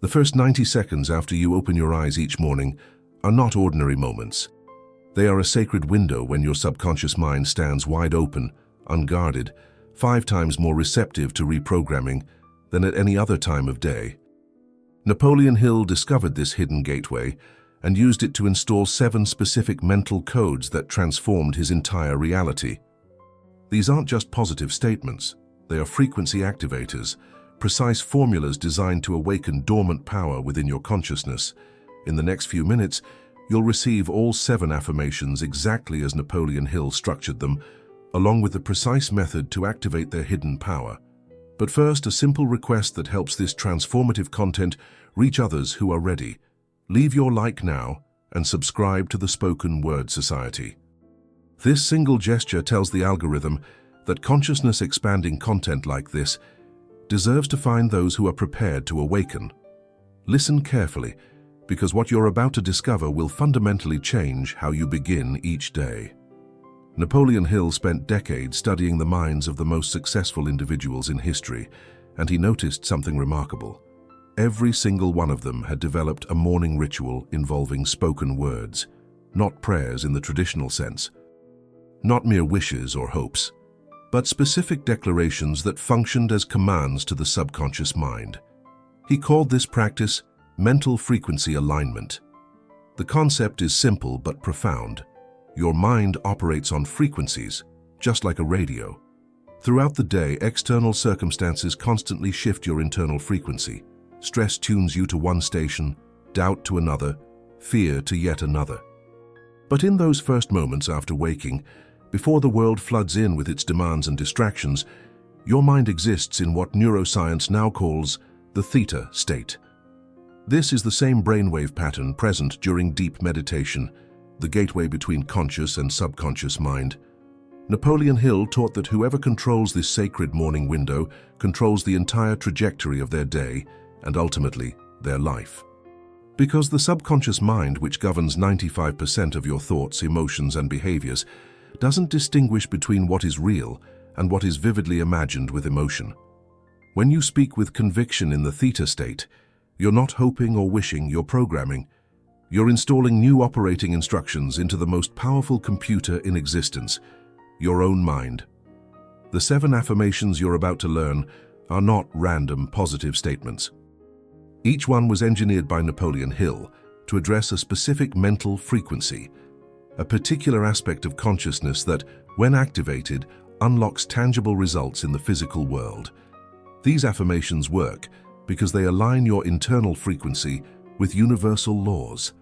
The first 90 seconds after you open your eyes each morning are not ordinary moments. They are a sacred window when your subconscious mind stands wide open, unguarded, 5 times more receptive to reprogramming than at any other time of day. Napoleon Hill discovered this hidden gateway and used it to install 7 specific mental codes that transformed his entire reality. These aren't just positive statements, they are frequency activators, precise formulas designed to awaken dormant power within your consciousness. In the next few minutes, you'll receive all 7 affirmations exactly as Napoleon Hill structured them, along with the precise method to activate their hidden power. But first, a simple request that helps this transformative content reach others who are ready. Leave your like now and subscribe to the Spoken Word Society. This single gesture tells the algorithm that consciousness-expanding content like this deserves to find those who are prepared to awaken. Listen carefully, because what you're about to discover will fundamentally change how you begin each day. Napoleon Hill spent decades studying the minds of the most successful individuals in history, and he noticed something remarkable. Every single one of them had developed a morning ritual involving spoken words, not prayers in the traditional sense, not mere wishes or hopes, but specific declarations that functioned as commands to the subconscious mind. He called this practice mental frequency alignment. The concept is simple but profound. Your mind operates on frequencies, just like a radio. Throughout the day, external circumstances constantly shift your internal frequency. Stress tunes you to one station, doubt to another, fear to yet another. But in those first moments after waking, before the world floods in with its demands and distractions, your mind exists in what neuroscience now calls the theta state. This is the same brainwave pattern present during deep meditation, the gateway between conscious and subconscious mind. Napoleon Hill taught that whoever controls this sacred morning window controls the entire trajectory of their day and ultimately their life. Because the subconscious mind, which governs 95% of your thoughts, emotions, and behaviors, doesn't distinguish between what is real and what is vividly imagined with emotion. When you speak with conviction in the theta state, you're not hoping or wishing, you're programming. You're installing new operating instructions into the most powerful computer in existence, your own mind. The 7 affirmations you're about to learn are not random positive statements. Each one was engineered by Napoleon Hill to address a specific mental frequency, a particular aspect of consciousness that, when activated, unlocks tangible results in the physical world. These affirmations work because they align your internal frequency with universal laws,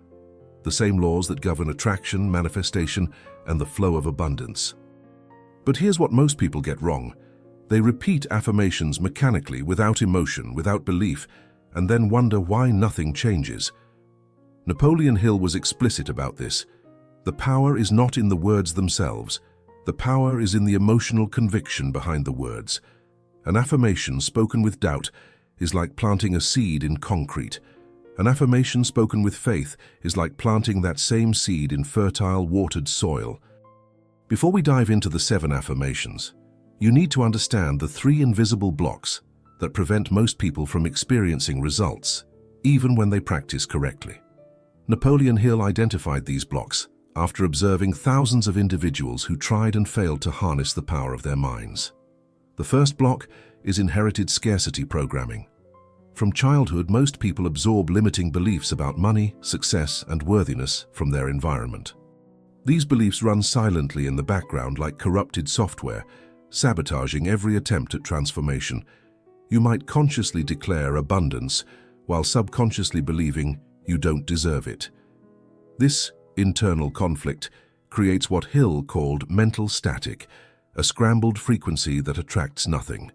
the same laws that govern attraction, manifestation, and the flow of abundance. But here's what most people get wrong. They repeat affirmations mechanically, without emotion, without belief, and then wonder why nothing changes. Napoleon Hill was explicit about this. The power is not in the words themselves. The power is in the emotional conviction behind the words. An affirmation spoken with doubt is like planting a seed in concrete. An affirmation spoken with faith is like planting that same seed in fertile, watered soil. Before we dive into the 7 affirmations, you need to understand the 3 invisible blocks that prevent most people from experiencing results, even when they practice correctly. Napoleon Hill identified these blocks after observing thousands of individuals who tried and failed to harness the power of their minds. The first block is inherited scarcity programming. From childhood, most people absorb limiting beliefs about money, success, and worthiness from their environment. These beliefs run silently in the background like corrupted software, sabotaging every attempt at transformation. You might consciously declare abundance while subconsciously believing you don't deserve it. This internal conflict creates what Hill called mental static, a scrambled frequency that attracts nothing.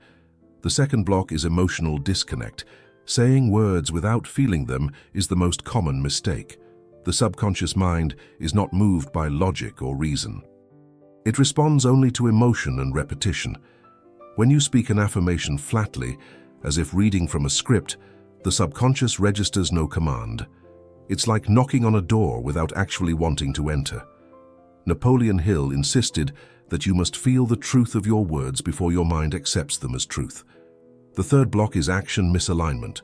The second block is emotional disconnect. Saying words without feeling them is the most common mistake. The subconscious mind is not moved by logic or reason. It responds only to emotion and repetition. When you speak an affirmation flatly, as if reading from a script, the subconscious registers no command. It's like knocking on a door without actually wanting to enter. Napoleon Hill insisted that you must feel the truth of your words before your mind accepts them as truth. The third block is action misalignment.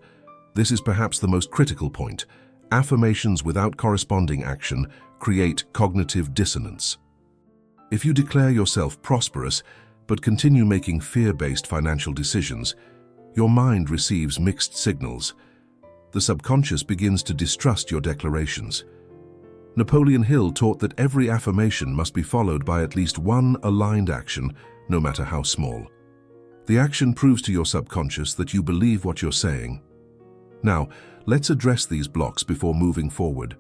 This is perhaps the most critical point. Affirmations without corresponding action create cognitive dissonance. If you declare yourself prosperous but continue making fear-based financial decisions, your mind receives mixed signals. The subconscious begins to distrust your declarations. Napoleon Hill taught that every affirmation must be followed by at least one aligned action, no matter how small. The action proves to your subconscious that you believe what you're saying. Now, let's address these blocks before moving forward.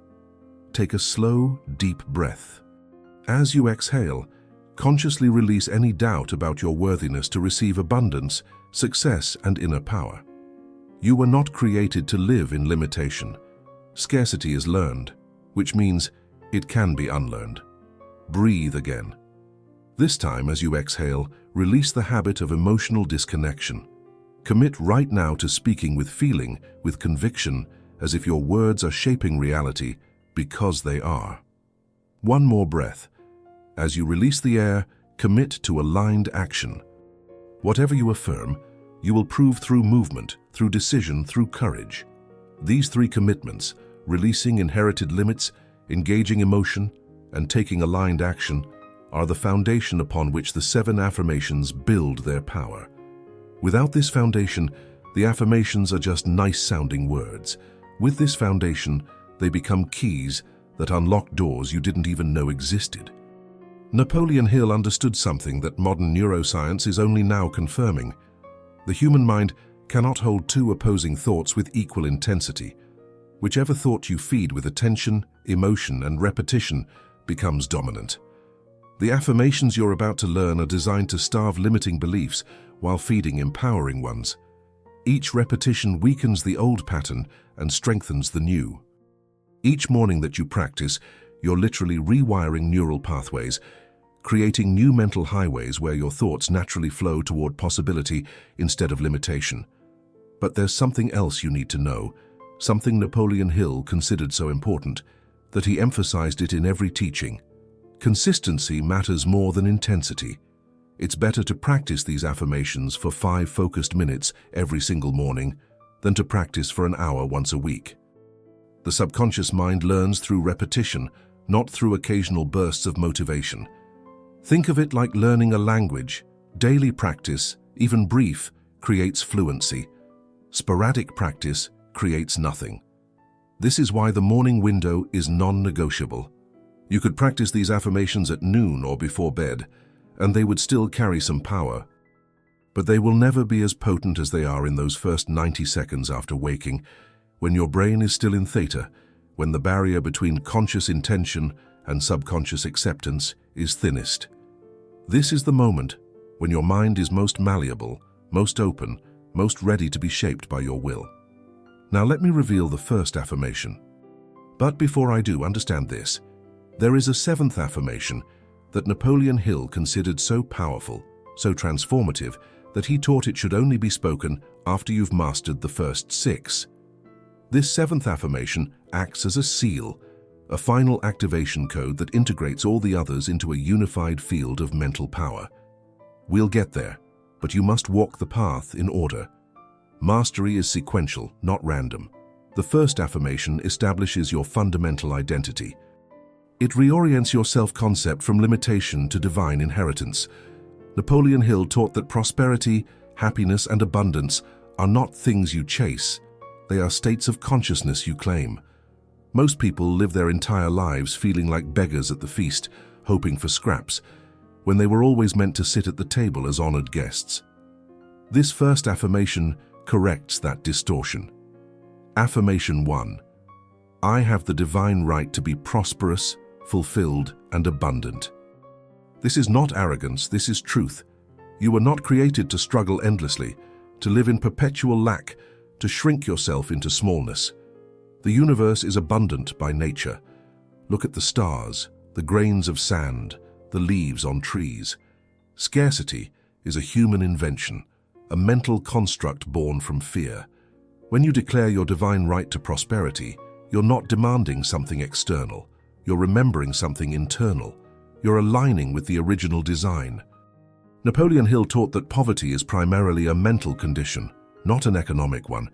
Take a slow, deep breath. As you exhale, consciously release any doubt about your worthiness to receive abundance, success, and inner power. You were not created to live in limitation. Scarcity is learned, which means it can be unlearned. Breathe again. This time, as you exhale, release the habit of emotional disconnection. Commit right now to speaking with feeling, with conviction, as if your words are shaping reality, because they are. One more breath. As you release the air, commit to aligned action. Whatever you affirm, you will prove through movement, through decision, through courage. These three commitments, releasing inherited limits, engaging emotion, and taking aligned action, are the foundation upon which the 7 affirmations build their power. Without this foundation, the affirmations are just nice-sounding words. With this foundation, they become keys that unlock doors you didn't even know existed. Napoleon Hill understood something that modern neuroscience is only now confirming. The human mind cannot hold two opposing thoughts with equal intensity. Whichever thought you feed with attention, emotion, and repetition becomes dominant. The affirmations you're about to learn are designed to starve limiting beliefs while feeding empowering ones. Each repetition weakens the old pattern and strengthens the new. Each morning that you practice, you're literally rewiring neural pathways, creating new mental highways where your thoughts naturally flow toward possibility instead of limitation. But there's something else you need to know, something Napoleon Hill considered so important, that he emphasized it in every teaching. Consistency matters more than intensity. It's better to practice these affirmations for 5 focused minutes every single morning than to practice for an hour once a week. The subconscious mind learns through repetition, not through occasional bursts of motivation. Think of it like learning a language. Daily practice, even brief, creates fluency. Sporadic practice creates nothing. This is why the morning window is non-negotiable. You could practice these affirmations at noon or before bed, and they would still carry some power. But they will never be as potent as they are in those first 90 seconds after waking, when your brain is still in theta, when the barrier between conscious intention and subconscious acceptance is thinnest. This is the moment when your mind is most malleable, most open, most ready to be shaped by your will. Now let me reveal the first affirmation. But before I do, understand this. There is a 7th affirmation that Napoleon Hill considered so powerful, so transformative, that he taught it should only be spoken after you've mastered the first 6. This 7th affirmation acts as a seal, a final activation code that integrates all the others into a unified field of mental power. We'll get there, but you must walk the path in order. Mastery is sequential, not random. The first affirmation establishes your fundamental identity. It reorients your self-concept from limitation to divine inheritance. Napoleon Hill taught that prosperity, happiness, and abundance are not things you chase. They are states of consciousness you claim. Most people live their entire lives feeling like beggars at the feast, hoping for scraps, when they were always meant to sit at the table as honored guests. This first affirmation corrects that distortion. Affirmation 1. I have the divine right to be prosperous, fulfilled, and abundant. This is not arrogance, this is truth. You were not created to struggle endlessly, to live in perpetual lack, to shrink yourself into smallness. The universe is abundant by nature. Look at the stars, the grains of sand, the leaves on trees. Scarcity is a human invention, a mental construct born from fear. When you declare your divine right to prosperity, you're not demanding something external. You're remembering something internal. You're aligning with the original design. Napoleon Hill taught that poverty is primarily a mental condition, not an economic one.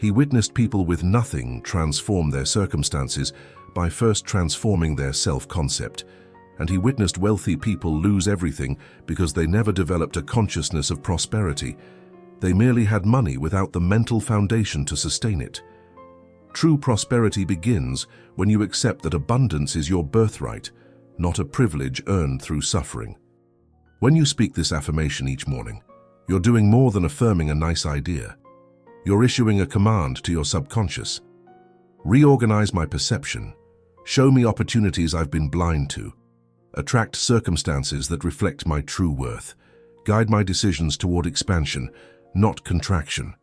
He witnessed people with nothing transform their circumstances by first transforming their self-concept. And he witnessed wealthy people lose everything because they never developed a consciousness of prosperity. They merely had money without the mental foundation to sustain it. True prosperity begins when you accept that abundance is your birthright, not a privilege earned through suffering. When you speak this affirmation each morning, you're doing more than affirming a nice idea. You're issuing a command to your subconscious. Reorganize my perception. Show me opportunities I've been blind to. Attract circumstances that reflect my true worth. Guide my decisions toward expansion, not contraction.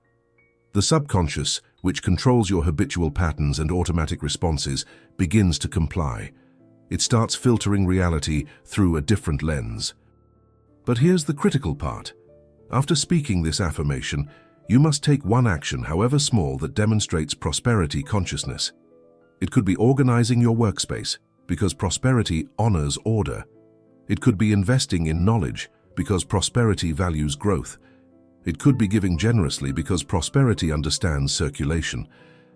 The subconscious, which controls your habitual patterns and automatic responses, begins to comply. It starts filtering reality through a different lens. But here's the critical part. After speaking this affirmation, you must take one action, however small, that demonstrates prosperity consciousness. It could be organizing your workspace, because prosperity honors order. It could be investing in knowledge, because prosperity values growth. It could be giving generously, because prosperity understands circulation.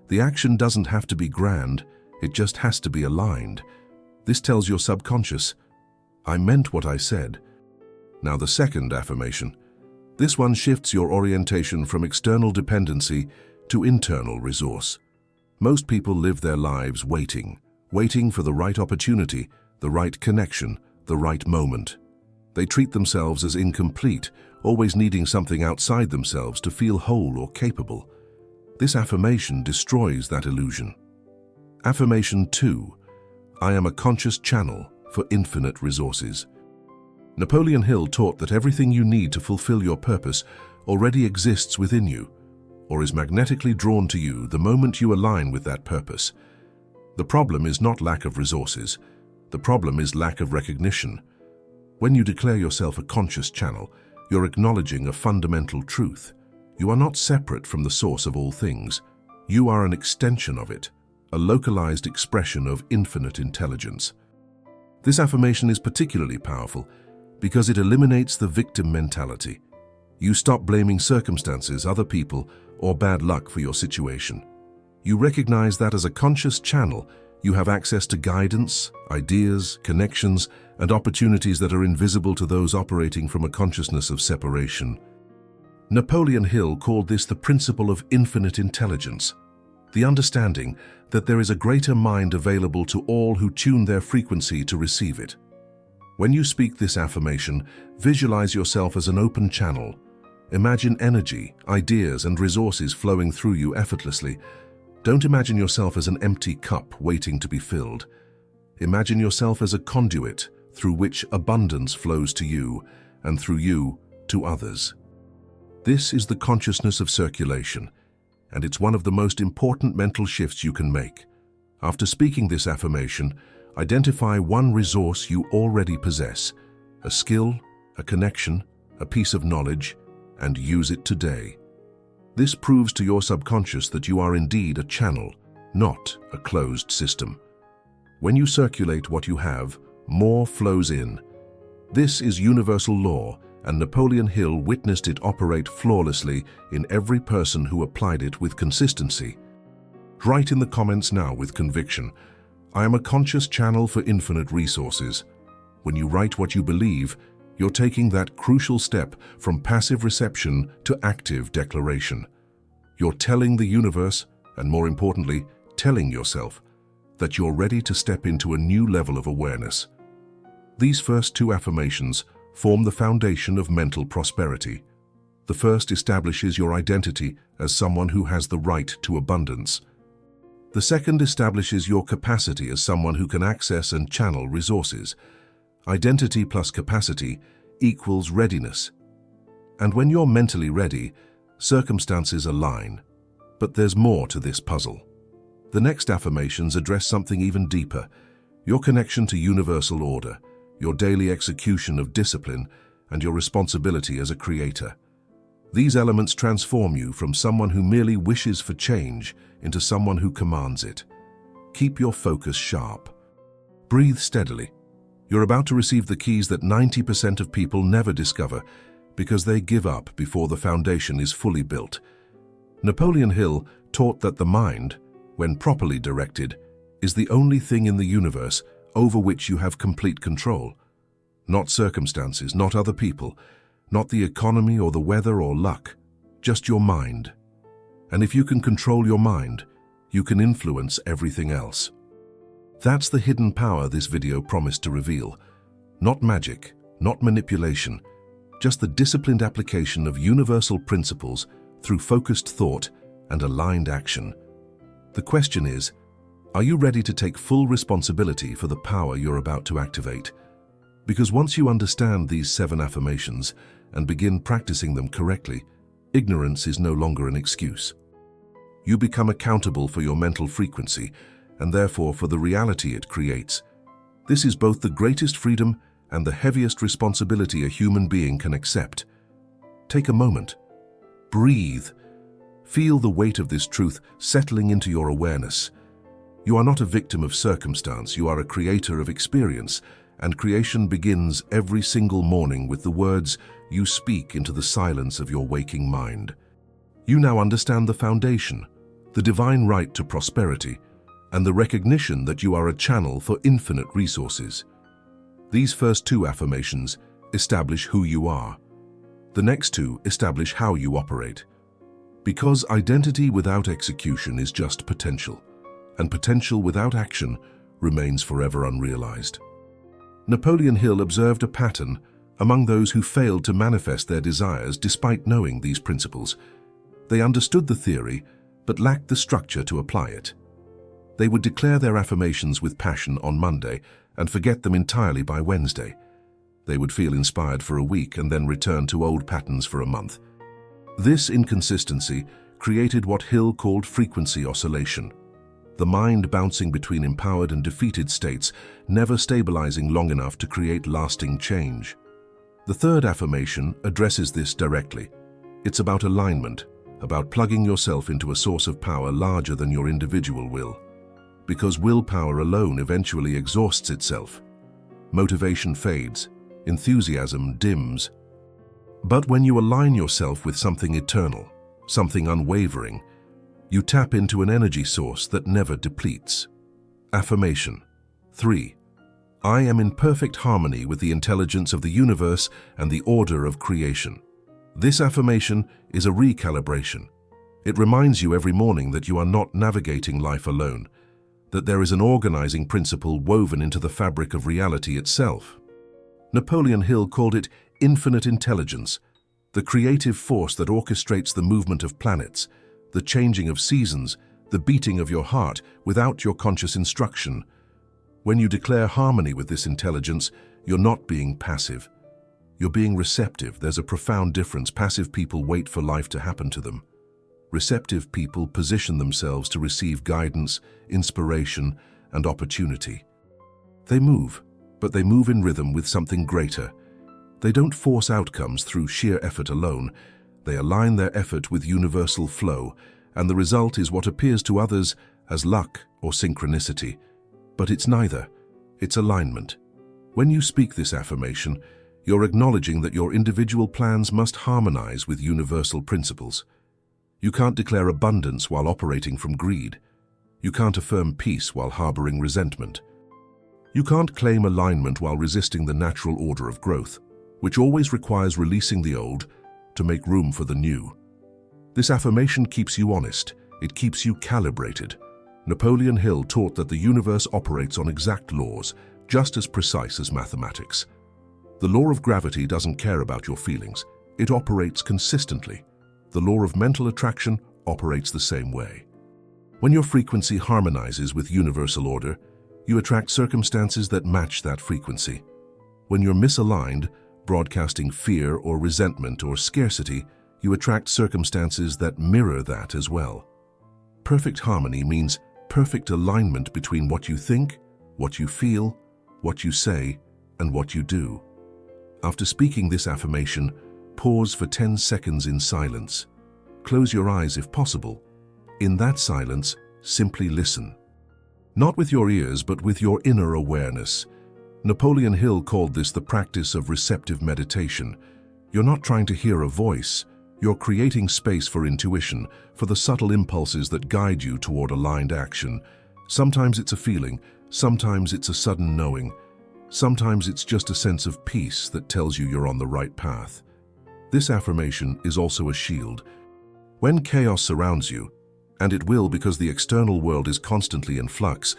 The action doesn't have to be grand, it just has to be aligned. This tells your subconscious, I meant what I said. Now the second affirmation. This one shifts your orientation from external dependency to internal resource. Most people live their lives waiting for the right opportunity, the right connection, the right moment. They treat themselves as incomplete, always needing something outside themselves to feel whole or capable. This affirmation destroys that illusion. Affirmation 2. I am a conscious channel for infinite resources. Napoleon Hill taught that everything you need to fulfill your purpose already exists within you, or is magnetically drawn to you the moment you align with that purpose. The problem is not lack of resources. The problem is lack of recognition. When you declare yourself a conscious channel, you're acknowledging a fundamental truth. You are not separate from the source of all things. You are an extension of it, a localized expression of infinite intelligence. This affirmation is particularly powerful because it eliminates the victim mentality. You stop blaming circumstances, other people, or bad luck for your situation. You recognize that as a conscious channel, you have access to guidance, ideas, connections, and opportunities that are invisible to those operating from a consciousness of separation. Napoleon Hill called this the principle of infinite intelligence, the understanding that there is a greater mind available to all who tune their frequency to receive it. When you speak this affirmation, visualize yourself as an open channel. Imagine energy, ideas, and resources flowing through you effortlessly. Don't imagine yourself as an empty cup waiting to be filled. Imagine yourself as a conduit through which abundance flows to you, and through you to others. This is the consciousness of circulation, and it's one of the most important mental shifts you can make. After speaking this affirmation, identify one resource you already possess, a skill, a connection, a piece of knowledge, and use it today. This proves to your subconscious that you are indeed a channel, not a closed system. When you circulate what you have, more flows in. This is universal law, and Napoleon Hill witnessed it operate flawlessly in every person who applied it with consistency. Write in the comments now with conviction, I am a conscious channel for infinite resources. When you write what you believe, you're taking that crucial step from passive reception to active declaration. You're telling the universe, and more importantly, telling yourself, that you're ready to step into a new level of awareness. These first two affirmations form the foundation of mental prosperity. The first establishes your identity as someone who has the right to abundance. The second establishes your capacity as someone who can access and channel resources. Identity plus capacity equals readiness. And when you're mentally ready, circumstances align. But there's more to this puzzle. The next affirmations address something even deeper, your connection to universal order, your daily execution of discipline, and your responsibility as a creator. These elements transform you from someone who merely wishes for change into someone who commands it. Keep your focus sharp. Breathe steadily. You're about to receive the keys that 90% of people never discover because they give up before the foundation is fully built. Napoleon Hill taught that the mind, when properly directed, is the only thing in the universe over which you have complete control. Not circumstances, not other people, not the economy or the weather or luck, just your mind. And if you can control your mind, you can influence everything else. That's the hidden power this video promised to reveal. Not magic, not manipulation, just the disciplined application of universal principles through focused thought and aligned action. The question is, are you ready to take full responsibility for the power you're about to activate? Because once you understand these 7 affirmations and begin practicing them correctly, ignorance is no longer an excuse. You become accountable for your mental frequency and therefore for the reality it creates. This is both the greatest freedom and the heaviest responsibility a human being can accept. Take a moment. Breathe. Feel the weight of this truth settling into your awareness. You are not a victim of circumstance, you are a creator of experience, and creation begins every single morning with the words you speak into the silence of your waking mind. You now understand the foundation, the divine right to prosperity, and the recognition that you are a channel for infinite resources. These first 2 affirmations establish who you are. The next 2 establish how you operate. Because identity without execution is just potential, and potential without action remains forever unrealized. Napoleon Hill observed a pattern among those who failed to manifest their desires despite knowing these principles. They understood the theory, but lacked the structure to apply it. They would declare their affirmations with passion on Monday and forget them entirely by Wednesday. They would feel inspired for a week and then return to old patterns for a month. This inconsistency created what Hill called frequency oscillation, the mind bouncing between empowered and defeated states, never stabilizing long enough to create lasting change. The third affirmation addresses this directly. It's about alignment, about plugging yourself into a source of power larger than your individual will. Because willpower alone eventually exhausts itself. Motivation fades, enthusiasm dims. But when you align yourself with something eternal, something unwavering, you tap into an energy source that never depletes. Affirmation 3. I am in perfect harmony with the intelligence of the universe and the order of creation. This affirmation is a recalibration. It reminds you every morning that you are not navigating life alone, that there is an organizing principle woven into the fabric of reality itself. Napoleon Hill called it infinite intelligence, the creative force that orchestrates the movement of planets, the changing of seasons, the beating of your heart without your conscious instruction. When you declare harmony with this intelligence, you're not being passive. You're being receptive. There's a profound difference. Passive people wait for life to happen to them. Receptive people position themselves to receive guidance, inspiration, and opportunity. They move, but they move in rhythm with something greater. They don't force outcomes through sheer effort alone. They align their effort with universal flow, and the result is what appears to others as luck or synchronicity. But it's neither. It's alignment. When you speak this affirmation, you're acknowledging that your individual plans must harmonize with universal principles. You can't declare abundance while operating from greed. You can't affirm peace while harboring resentment. You can't claim alignment while resisting the natural order of growth, which always requires releasing the old to make room for the new. This affirmation keeps you honest. It keeps you calibrated. Napoleon Hill taught that the universe operates on exact laws, just as precise as mathematics. The law of gravity doesn't care about your feelings. It operates consistently. The law of mental attraction operates the same way. When your frequency harmonizes with universal order, you attract circumstances that match that frequency. When you're misaligned, broadcasting fear or resentment or scarcity, you attract circumstances that mirror that as well. Perfect harmony means perfect alignment between what you think, what you feel, what you say, and what you do. After speaking this affirmation, pause for 10 seconds in silence. Close your eyes if possible. In that silence, simply listen. Not with your ears, but with your inner awareness. Napoleon Hill called this the practice of receptive meditation. You're not trying to hear a voice, You're creating space for intuition, for the subtle impulses that guide you toward aligned action. Sometimes it's a feeling, sometimes it's a sudden knowing, sometimes it's just a sense of peace that tells you you're on the right path. This affirmation is also a shield. When chaos surrounds you, and it will because the external world is constantly in flux,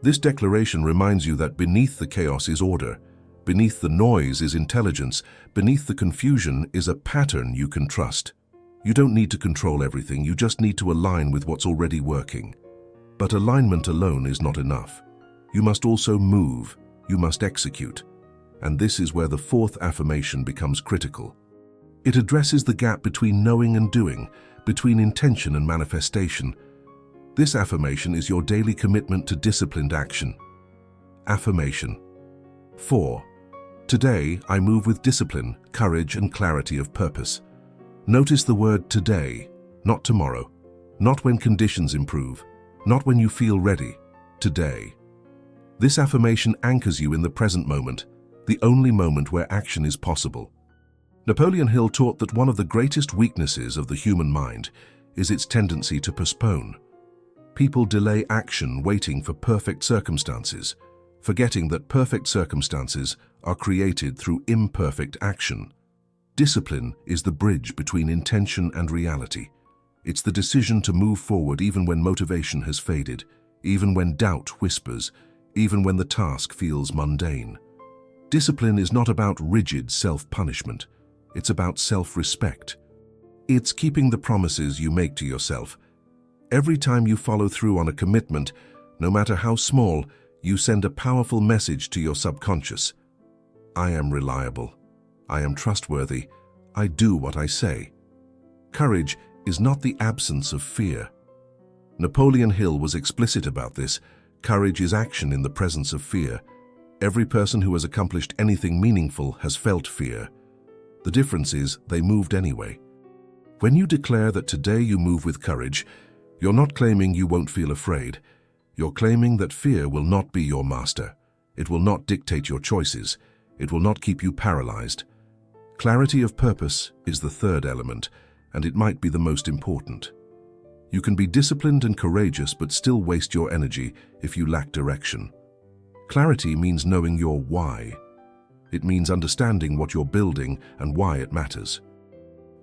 this declaration reminds you that beneath the chaos is order, beneath the noise is intelligence, beneath the confusion is a pattern you can trust. You don't need to control everything, you just need to align with what's already working. But alignment alone is not enough. You must also move, you must execute. And this is where the fourth affirmation becomes critical. It addresses the gap between knowing and doing, between intention and manifestation. This affirmation is your daily commitment to disciplined action. Affirmation 4. Today, I move with discipline, courage, and clarity of purpose. Notice the word today, not tomorrow, not when conditions improve, not when you feel ready, today. This affirmation anchors you in the present moment, the only moment where action is possible. Napoleon Hill taught that one of the greatest weaknesses of the human mind is its tendency to postpone. People delay action waiting for perfect circumstances, forgetting that perfect circumstances are created through imperfect action. Discipline is the bridge between intention and reality. It's the decision to move forward even when motivation has faded, even when doubt whispers, even when the task feels mundane. Discipline is not about rigid self-punishment. It's about self-respect. It's keeping the promises you make to yourself. Every time you follow through on a commitment, no matter how small, you send a powerful message to your subconscious. I am reliable. I am trustworthy. I do what I say. Courage is not the absence of fear. Napoleon Hill was explicit about this. Courage is action in the presence of fear. Every person who has accomplished anything meaningful has felt fear. The difference is they moved anyway. When you declare that today you move with courage, you're not claiming you won't feel afraid. You're claiming that fear will not be your master. It will not dictate your choices. It will not keep you paralyzed. Clarity of purpose is the third element, and it might be the most important. You can be disciplined and courageous but still waste your energy if you lack direction. Clarity means knowing your why. It means understanding what you're building and why it matters.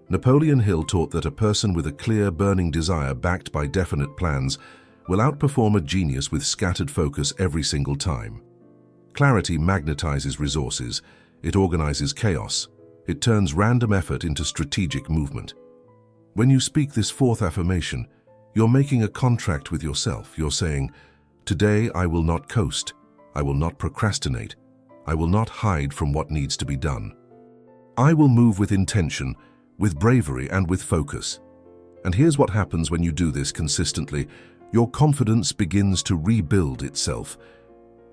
Napoleon Hill taught that a person with a clear, burning desire backed by definite plans will outperform a genius with scattered focus every single time. Clarity magnetizes resources. It organizes chaos. It turns random effort into strategic movement. When you speak this fourth affirmation, you're making a contract with yourself. You're saying, today I will not coast. I will not procrastinate. I will not hide from what needs to be done. I will move with intention, with bravery, and with focus. And here's what happens when you do this consistently. Your confidence begins to rebuild itself.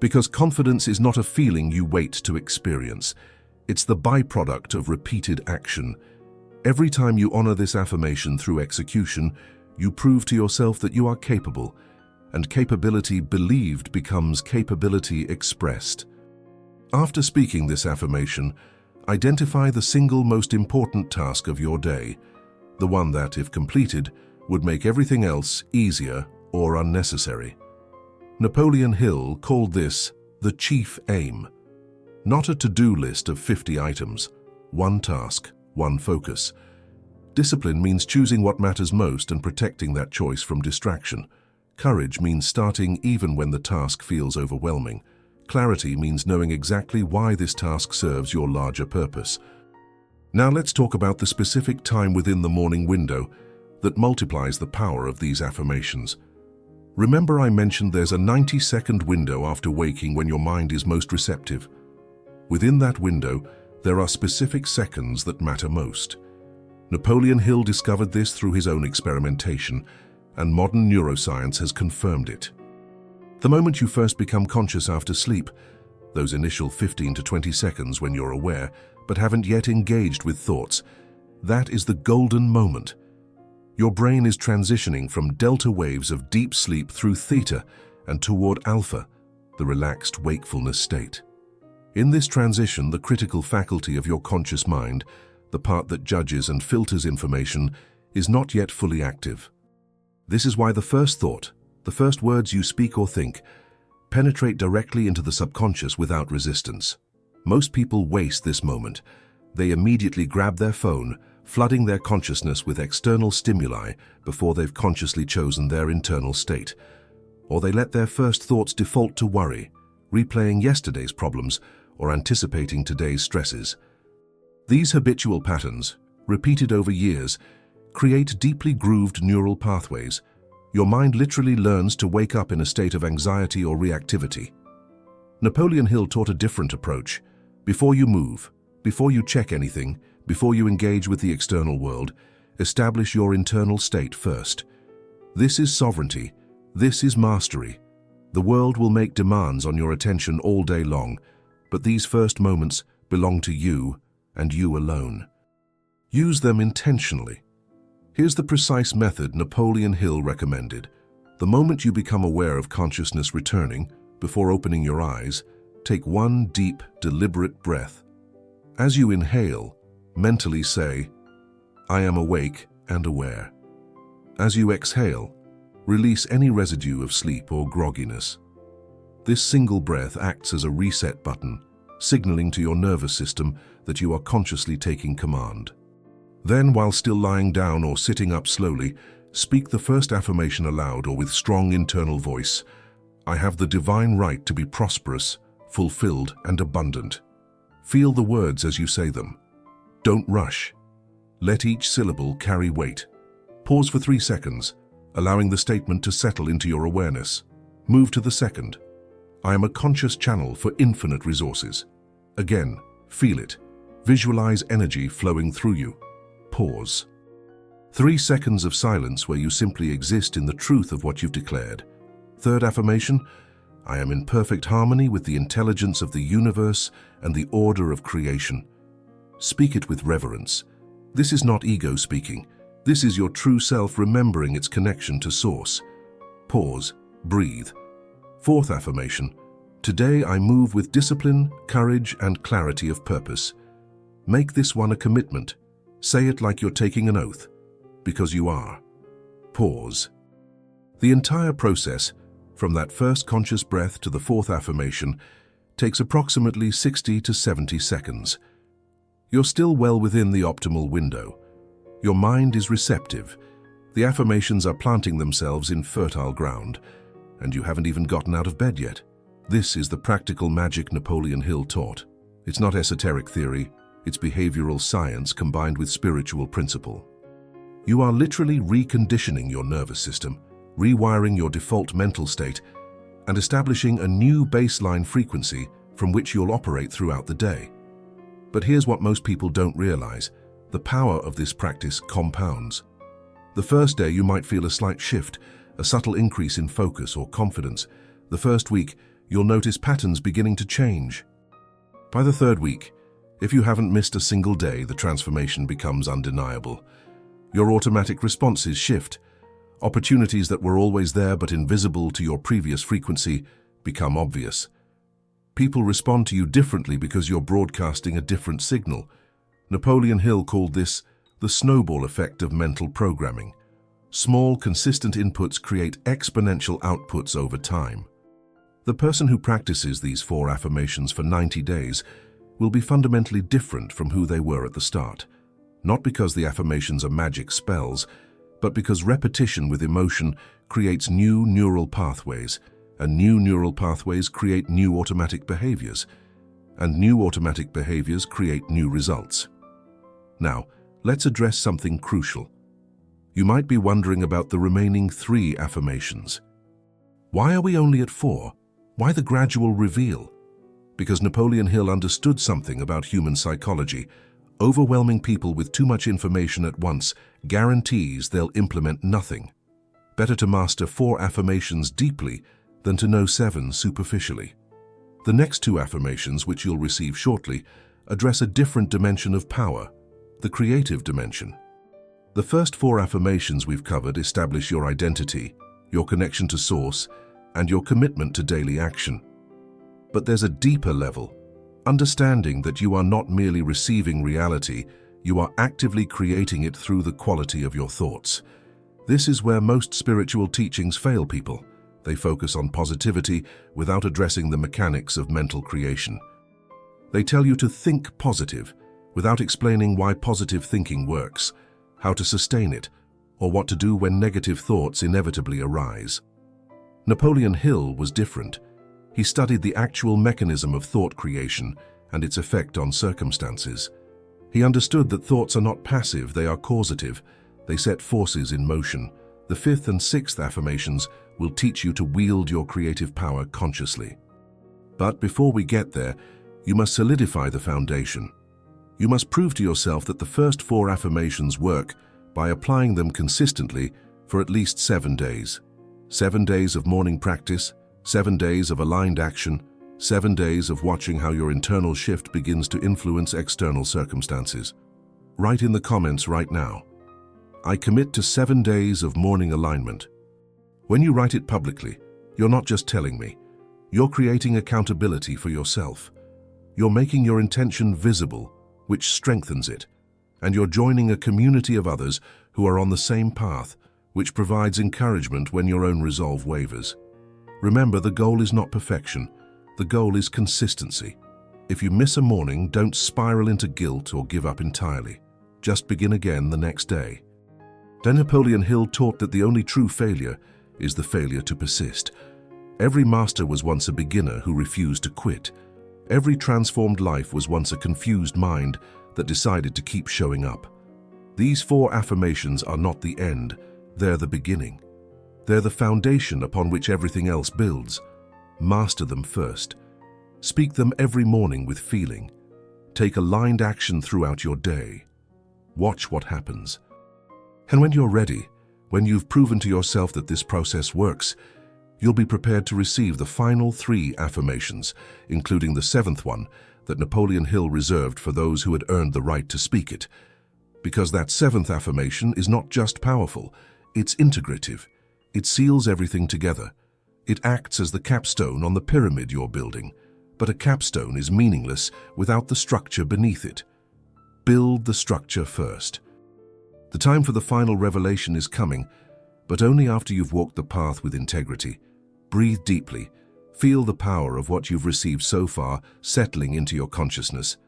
Because confidence is not a feeling you wait to experience. It's the byproduct of repeated action. Every time you honor this affirmation through execution, you prove to yourself that you are capable, and capability believed becomes capability expressed. After speaking this affirmation, identify the single most important task of your day, the one that, if completed, would make everything else easier or unnecessary. Napoleon Hill called this the chief aim. Not a to-do list of 50 items, one task, one focus. Discipline means choosing what matters most and protecting that choice from distraction. Courage means starting even when the task feels overwhelming. Clarity means knowing exactly why this task serves your larger purpose. Now let's talk about the specific time within the morning window that multiplies the power of these affirmations. Remember I mentioned there's a 90-second window after waking when your mind is most receptive. Within that window, there are specific seconds that matter most. Napoleon Hill discovered this through his own experimentation, and modern neuroscience has confirmed it. The moment you first become conscious after sleep, those initial 15 to 20 seconds when you're aware but haven't yet engaged with thoughts, that is the golden moment. Your brain is transitioning from delta waves of deep sleep through theta and toward alpha, the relaxed wakefulness state. In this transition, the critical faculty of your conscious mind, the part that judges and filters information, is not yet fully active. This is why the first thought, the first words you speak or think, penetrate directly into the subconscious without resistance. Most people waste this moment. They immediately grab their phone, flooding their consciousness with external stimuli before they've consciously chosen their internal state. Or they let their first thoughts default to worry, replaying yesterday's problems or anticipating today's stresses. These habitual patterns, repeated over years, create deeply grooved neural pathways. Your mind literally learns to wake up in a state of anxiety or reactivity. Napoleon Hill taught a different approach. Before you move, before you check anything, before you engage with the external world, establish your internal state first. This is sovereignty. This is mastery. The world will make demands on your attention all day long, but these first moments belong to you and you alone. Use them intentionally. Here's the precise method Napoleon Hill recommended. The moment you become aware of consciousness returning, before opening your eyes, take one deep, deliberate breath. As you inhale, mentally say, "I am awake and aware." As you exhale, release any residue of sleep or grogginess. This single breath acts as a reset button, signaling to your nervous system that you are consciously taking command. Then, while still lying down or sitting up slowly, speak the first affirmation aloud or with strong internal voice. "I have the divine right to be prosperous, fulfilled, and abundant." Feel the words as you say them. Don't rush. Let each syllable carry weight. Pause for 3 seconds, allowing the statement to settle into your awareness. Move to the second. "I am a conscious channel for infinite resources." Again, feel it. Visualize energy flowing through you. Pause. 3 seconds of silence where you simply exist in the truth of what you've declared. Third affirmation, "I am in perfect harmony with the intelligence of the universe and the order of creation." Speak it with reverence. This is not ego speaking. This is your true self remembering its connection to source. Pause. Breathe. Fourth affirmation, "Today I move with discipline, courage, and clarity of purpose." Make this one a commitment. Say it like you're taking an oath, because you are. Pause. The entire process, from that first conscious breath to the fourth affirmation, takes approximately 60 to 70 seconds. You're still well within the optimal window. Your mind is receptive. The affirmations are planting themselves in fertile ground, and you haven't even gotten out of bed yet. This is the practical magic Napoleon Hill taught. It's not esoteric theory, it's behavioral science combined with spiritual principle. You are literally reconditioning your nervous system, rewiring your default mental state, and establishing a new baseline frequency from which you'll operate throughout the day. But here's what most people don't realize. The power of this practice compounds. The first day you might feel a slight shift, a subtle increase in focus or confidence. The first week, you'll notice patterns beginning to change. By the third week, if you haven't missed a single day, the transformation becomes undeniable. Your automatic responses shift. Opportunities that were always there but invisible to your previous frequency become obvious. People respond to you differently because you're broadcasting a different signal. Napoleon Hill called this the snowball effect of mental programming. Small, consistent inputs create exponential outputs over time. The person who practices these 4 affirmations for 90 days will be fundamentally different from who they were at the start. Not because the affirmations are magic spells, but because repetition with emotion creates new neural pathways, and new neural pathways create new automatic behaviors, and new automatic behaviors create new results. Now, let's address something crucial. You might be wondering about the remaining 3 affirmations. Why are we only at 4? Why the gradual reveal? Because Napoleon Hill understood something about human psychology. Overwhelming people with too much information at once guarantees they'll implement nothing. Better to master 4 affirmations deeply than to know 7 superficially. The next 2 affirmations, which you'll receive shortly, address a different dimension of power, the creative dimension. The first 4 affirmations we've covered establish your identity, your connection to source, and your commitment to daily action. But there's a deeper level, understanding that you are not merely receiving reality, You are actively creating it through the quality of your thoughts. This is where most spiritual teachings fail people. They focus on positivity without addressing the mechanics of mental creation. They tell you to think positive without explaining why positive thinking works, how to sustain it, or what to do when negative thoughts inevitably arise. Napoleon Hill was different. He studied the actual mechanism of thought creation and its effect on circumstances. He understood that thoughts are not passive, they are causative. They set forces in motion. The fifth and sixth affirmations will teach you to wield your creative power consciously. But before we get there, you must solidify the foundation. You must prove to yourself that the first 4 affirmations work by applying them consistently for at least 7 days. 7 days of morning practice, 7 days of aligned action, 7 days of watching how your internal shift begins to influence external circumstances. Write in the comments right now, "I commit to 7 days of morning alignment." When you write it publicly, you're not just telling me. You're creating accountability for yourself. You're making your intention visible, which strengthens it. And you're joining a community of others who are on the same path, which provides encouragement when your own resolve wavers. Remember, the goal is not perfection. The goal is consistency. If you miss a morning, don't spiral into guilt or give up entirely. Just begin again the next day. Napoleon Hill taught that the only true failure is the failure to persist. Every master was once a beginner who refused to quit. Every transformed life was once a confused mind that decided to keep showing up. These 4 affirmations are not the end, they're the beginning. They're the foundation upon which everything else builds. Master them first. Speak them every morning with feeling. Take aligned action throughout your day. Watch what happens. And when you're ready, when you've proven to yourself that this process works, you'll be prepared to receive the final 3 affirmations, including the 7th one that Napoleon Hill reserved for those who had earned the right to speak it. Because that 7th affirmation is not just powerful, it's integrative. It seals everything together. It acts as the capstone on the pyramid you're building, but a capstone is meaningless without the structure beneath it. Build the structure first. The time for the final revelation is coming, but only after you've walked the path with integrity. Breathe deeply. Feel the power of what you've received so far settling into your consciousness.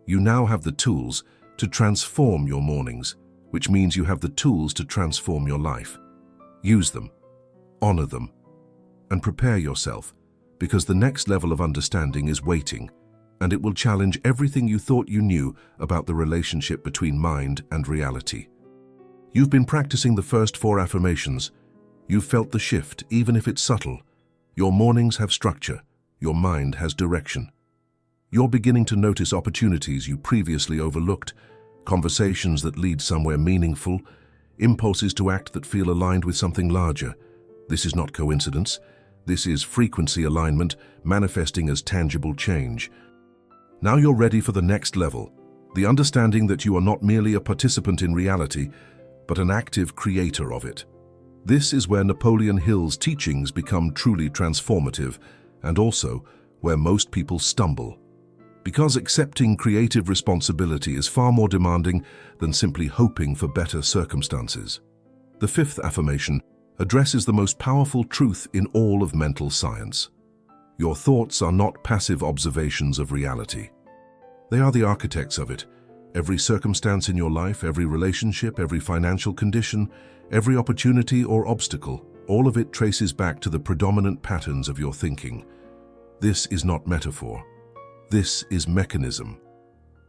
You now have the tools to transform your mornings, which means you have the tools to transform your life. Use them, honor them, and prepare yourself, because the next level of understanding is waiting, and it will challenge everything you thought you knew about the relationship between mind and reality. You've been practicing the first 4 affirmations. You've felt the shift, even if it's subtle. Your mornings have structure. Your mind has direction. You're beginning to notice opportunities you previously overlooked, conversations that lead somewhere meaningful, impulses to act that feel aligned with something larger. This is not coincidence. This is frequency alignment manifesting as tangible change. Now you're ready for the next level, the understanding that you are not merely a participant in reality, but an active creator of it. This is where Napoleon Hill's teachings become truly transformative, and also where most people stumble. Because accepting creative responsibility is far more demanding than simply hoping for better circumstances. The 5th affirmation addresses the most powerful truth in all of mental science. Your thoughts are not passive observations of reality. They are the architects of it. Every circumstance in your life, every relationship, every financial condition, every opportunity or obstacle, all of it traces back to the predominant patterns of your thinking. This is not metaphor. This is mechanism.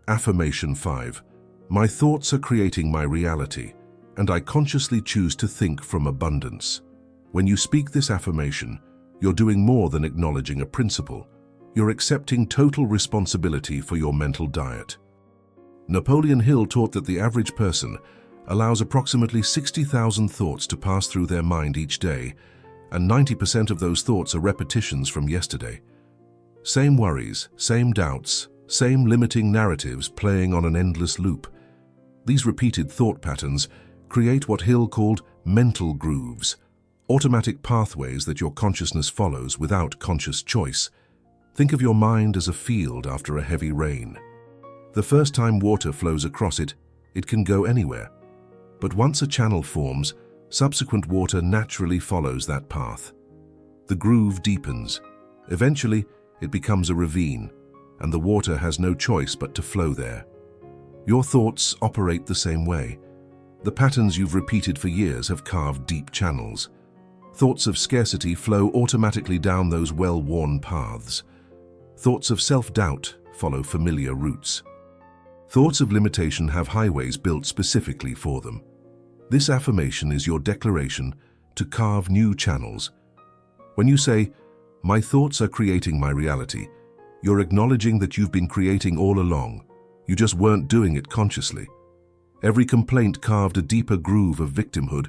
Affirmation 5. My thoughts are creating my reality, and I consciously choose to think from abundance. When you speak this affirmation, you're doing more than acknowledging a principle. You're accepting total responsibility for your mental diet. Napoleon Hill taught that the average person allows approximately 60,000 thoughts to pass through their mind each day, and 90% of those thoughts are repetitions from yesterday. Same worries, same doubts, same limiting narratives playing on an endless loop. These repeated thought patterns create what Hill called mental grooves, automatic pathways that your consciousness follows without conscious choice. Think of your mind as a field after a heavy rain. The first time water flows across it, it can go anywhere. But once a channel forms, subsequent water naturally follows that path. The groove deepens. Eventually, it becomes a ravine, and the water has no choice but to flow there. Your thoughts operate the same way. The patterns you've repeated for years have carved deep channels. Thoughts of scarcity flow automatically down those well-worn paths. Thoughts of self-doubt follow familiar routes. Thoughts of limitation have highways built specifically for them. This affirmation is your declaration to carve new channels. When you say, "My thoughts are creating my reality," you're acknowledging that you've been creating all along. You just weren't doing it consciously. Every complaint carved a deeper groove of victimhood.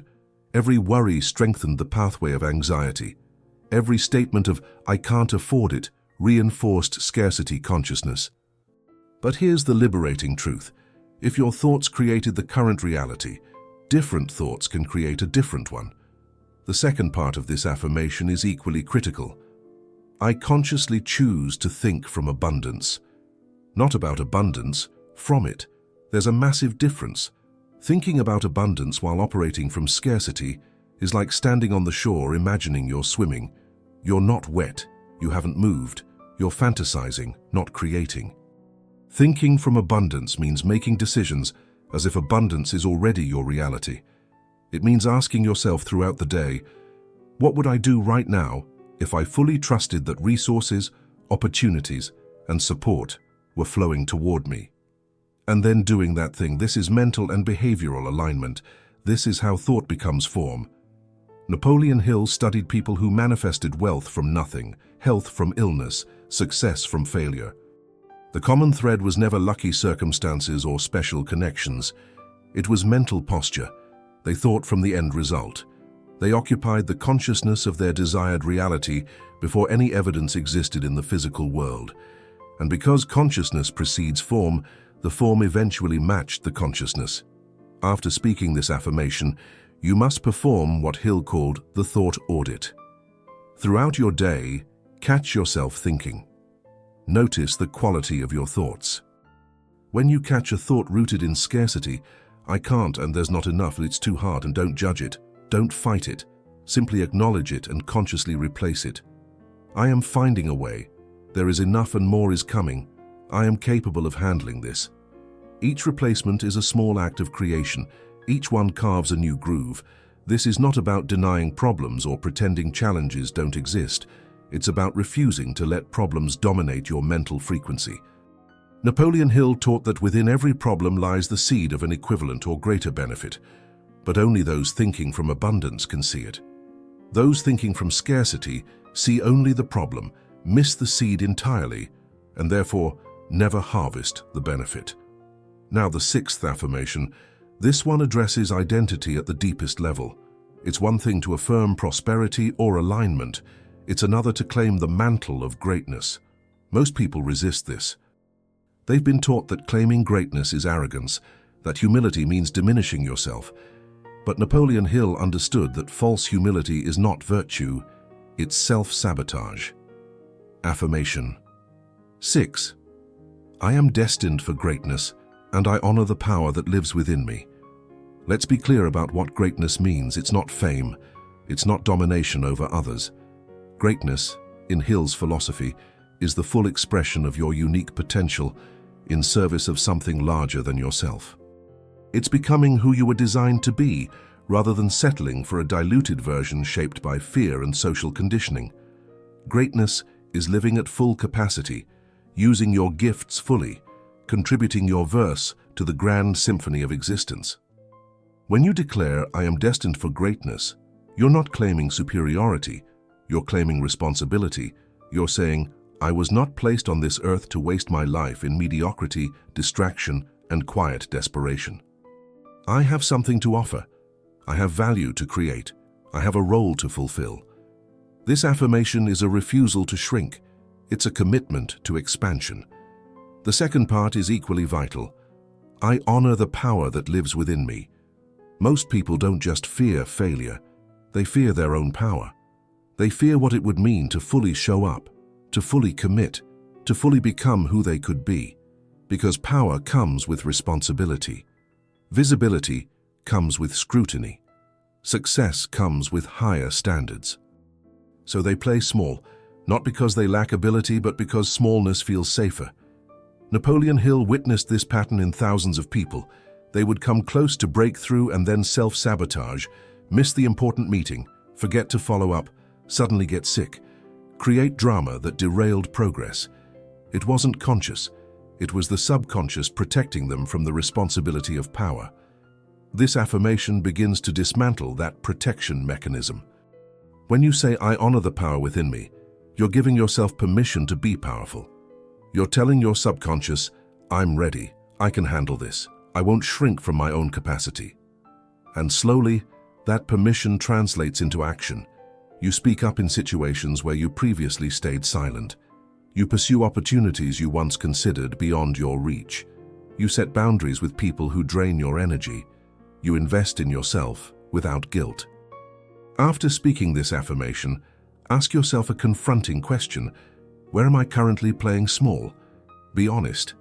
Every worry strengthened the pathway of anxiety. Every statement of "I can't afford it" reinforced scarcity consciousness. But here's the liberating truth. If your thoughts created the current reality, different thoughts can create a different one. The second part of this affirmation is equally critical. I consciously choose to think from abundance. Not about abundance, from it. There's a massive difference. Thinking about abundance while operating from scarcity is like standing on the shore imagining you're swimming. You're not wet, you haven't moved, you're fantasizing, not creating. Thinking from abundance means making decisions as if abundance is already your reality. It means asking yourself throughout the day, what would I do right now if I fully trusted that resources, opportunities, and support were flowing toward me? And then doing that thing. This is mental and behavioral alignment. This is how thought becomes form. Napoleon Hill studied people who manifested wealth from nothing, health from illness, success from failure. The common thread was never lucky circumstances or special connections. It was mental posture. They thought from the end result. They occupied the consciousness of their desired reality before any evidence existed in the physical world. And because consciousness precedes form, the form eventually matched the consciousness. After speaking this affirmation, you must perform what Hill called the thought audit. Throughout your day, catch yourself thinking. Notice the quality of your thoughts. When you catch a thought rooted in scarcity, "I can't and there's not enough, it's too hard," and don't judge it, don't fight it, simply acknowledge it and consciously replace it. "I am finding a way. There is enough and more is coming. I am capable of handling this." Each replacement is a small act of creation. Each one carves a new groove. This is not about denying problems or pretending challenges don't exist. It's about refusing to let problems dominate your mental frequency. Napoleon Hill taught that within every problem lies the seed of an equivalent or greater benefit, but only those thinking from abundance can see it. Those thinking from scarcity see only the problem, miss the seed entirely, and therefore never harvest the benefit. Now the sixth affirmation. This one addresses identity at the deepest level. It's one thing to affirm prosperity or alignment. It's another to claim the mantle of greatness. Most people resist this. They've been taught that claiming greatness is arrogance, that humility means diminishing yourself. But Napoleon Hill understood that false humility is not virtue, it's self-sabotage. Affirmation 6. I am destined for greatness, and I honor the power that lives within me. Let's be clear about what greatness means. It's not fame. It's not domination over others. Greatness, in Hill's philosophy, is the full expression of your unique potential in service of something larger than yourself. It's becoming who you were designed to be, rather than settling for a diluted version shaped by fear and social conditioning. Greatness is living at full capacity, using your gifts fully, contributing your verse to the grand symphony of existence. When you declare, "I am destined for greatness," you're not claiming superiority, you're claiming responsibility. You're saying, "I was not placed on this earth to waste my life in mediocrity, distraction, and quiet desperation. I have something to offer. I have value to create. I have a role to fulfill." This affirmation is a refusal to shrink. It's a commitment to expansion. The second part is equally vital. I honor the power that lives within me. Most people don't just fear failure, they fear their own power. They fear what it would mean to fully show up, to fully commit, to fully become who they could be. Because power comes with responsibility. Visibility comes with scrutiny. Success comes with higher standards. So they play small, not because they lack ability, but because smallness feels safer. Napoleon Hill witnessed this pattern in thousands of people. They would come close to breakthrough and then self-sabotage, miss the important meeting, forget to follow up, suddenly get sick, create drama that derailed progress. It wasn't conscious. It was the subconscious protecting them from the responsibility of power. This affirmation begins to dismantle that protection mechanism. When you say, "I honor the power within me," you're giving yourself permission to be powerful. You're telling your subconscious, "I'm ready, I can handle this, I won't shrink from my own capacity." And slowly, that permission translates into action. You speak up in situations where you previously stayed silent. You pursue opportunities you once considered beyond your reach. You set boundaries with people who drain your energy. You invest in yourself without guilt. After speaking this affirmation, ask yourself a confronting question. Where am I currently playing small? Be honest.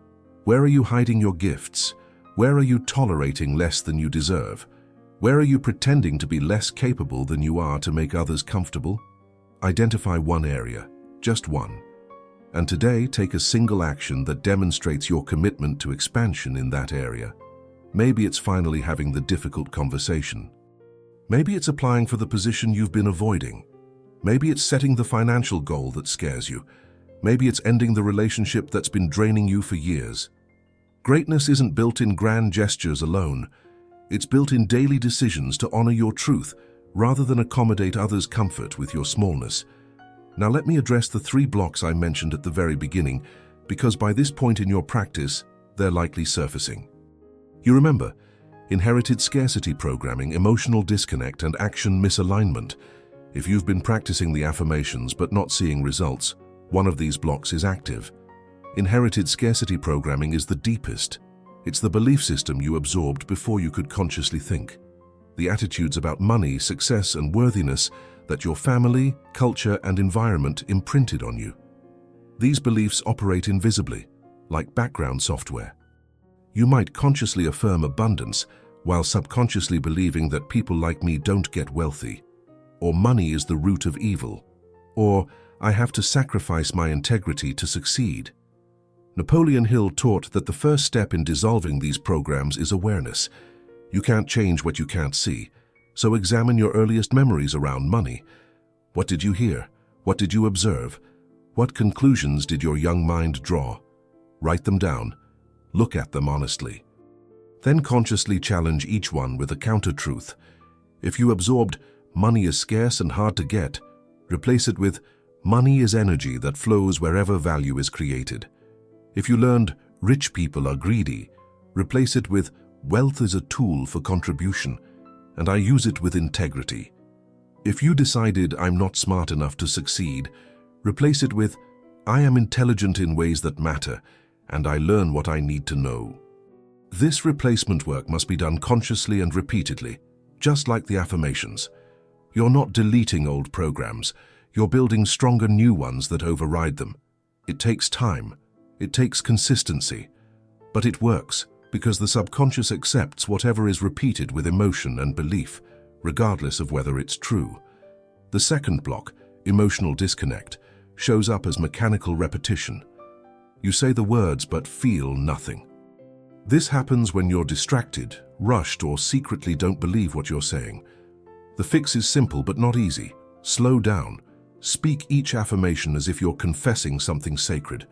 Where are you hiding your gifts? Where are you tolerating less than you deserve? Where are you pretending to be less capable than you are to make others comfortable? Identify one area, just one. And today, take a single action that demonstrates your commitment to expansion in that area. Maybe it's finally having the difficult conversation. Maybe it's applying for the position you've been avoiding. Maybe it's setting the financial goal that scares you. Maybe it's ending the relationship that's been draining you for years. Greatness isn't built in grand gestures alone. It's built in daily decisions to honor your truth rather than accommodate others' comfort with your smallness. Now let me address the 3 blocks I mentioned at the very beginning, because by this point in your practice, they're likely surfacing. You remember, inherited scarcity programming, emotional disconnect, and action misalignment. If you've been practicing the affirmations but not seeing results, one of these blocks is active. Inherited scarcity programming is the deepest. It's the belief system you absorbed before you could consciously think. The attitudes about money, success, and worthiness that your family, culture, and environment imprinted on you. These beliefs operate invisibly, like background software. You might consciously affirm abundance while subconsciously believing that people like me don't get wealthy, or money is the root of evil, or I have to sacrifice my integrity to succeed. Napoleon Hill taught that the first step in dissolving these programs is awareness. You can't change what you can't see, so examine your earliest memories around money. What did you hear? What did you observe? What conclusions did your young mind draw? Write them down. Look at them honestly. Then consciously challenge each one with a counter-truth. If you absorbed, "Money is scarce and hard to get," replace it with, "Money is energy that flows wherever value is created." If you learned, "Rich people are greedy," replace it with, "Wealth is a tool for contribution, and I use it with integrity." If you decided, "I'm not smart enough to succeed," replace it with, "I am intelligent in ways that matter, and I learn what I need to know." This replacement work must be done consciously and repeatedly, just like the affirmations. You're not deleting old programs, you're building stronger new ones that override them. It takes time, it takes consistency, but it works because the subconscious accepts whatever is repeated with emotion and belief, regardless of whether it's true. The second block, emotional disconnect, shows up as mechanical repetition. You say the words but feel nothing. This happens when you're distracted, rushed, or secretly don't believe what you're saying. The fix is simple but not easy. Slow down. Speak each affirmation as if you're confessing something sacred.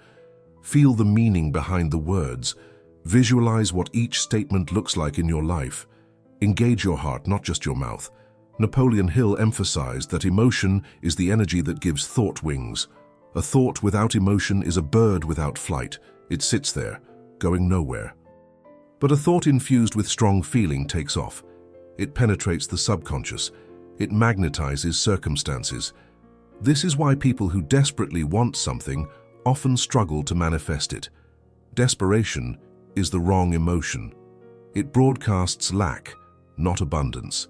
Feel the meaning behind the words. Visualize what each statement looks like in your life. Engage your heart, not just your mouth. Napoleon Hill emphasized that emotion is the energy that gives thought wings. A thought without emotion is a bird without flight. It sits there, going nowhere. But a thought infused with strong feeling takes off. It penetrates the subconscious. It magnetizes circumstances. This is why people who desperately want something often struggle to manifest it. Desperation is the wrong emotion. It broadcasts lack, not abundance.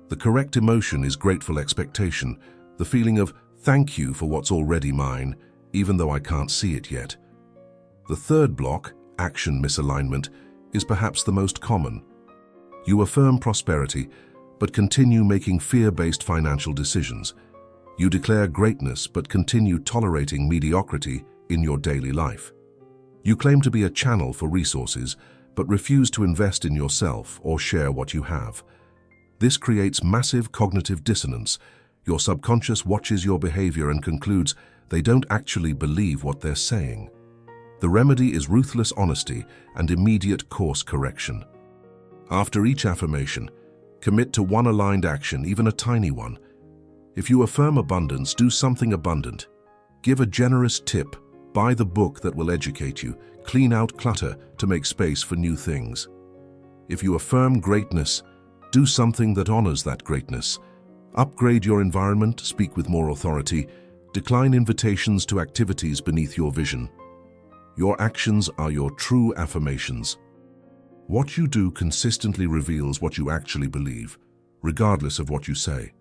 The correct emotion is grateful expectation, the feeling of thank you for what's already mine, even though I can't see it yet. The third block, action misalignment, is perhaps the most common. You affirm prosperity, but continue making fear-based financial decisions. You declare greatness, but continue tolerating mediocrity in your daily life. You claim to be a channel for resources, but refuse to invest in yourself or share what you have. This creates massive cognitive dissonance. Your subconscious watches your behavior and concludes they don't actually believe what they're saying. The remedy is ruthless honesty and immediate course correction. After each affirmation, commit to one aligned action, even a tiny one. If you affirm abundance, do something abundant. Give a generous tip, buy the book that will educate you, clean out clutter to make space for new things. If you affirm greatness, do something that honors that greatness. Upgrade your environment, speak with more authority, decline invitations to activities beneath your vision. Your actions are your true affirmations. What you do consistently reveals what you actually believe, regardless of what you say.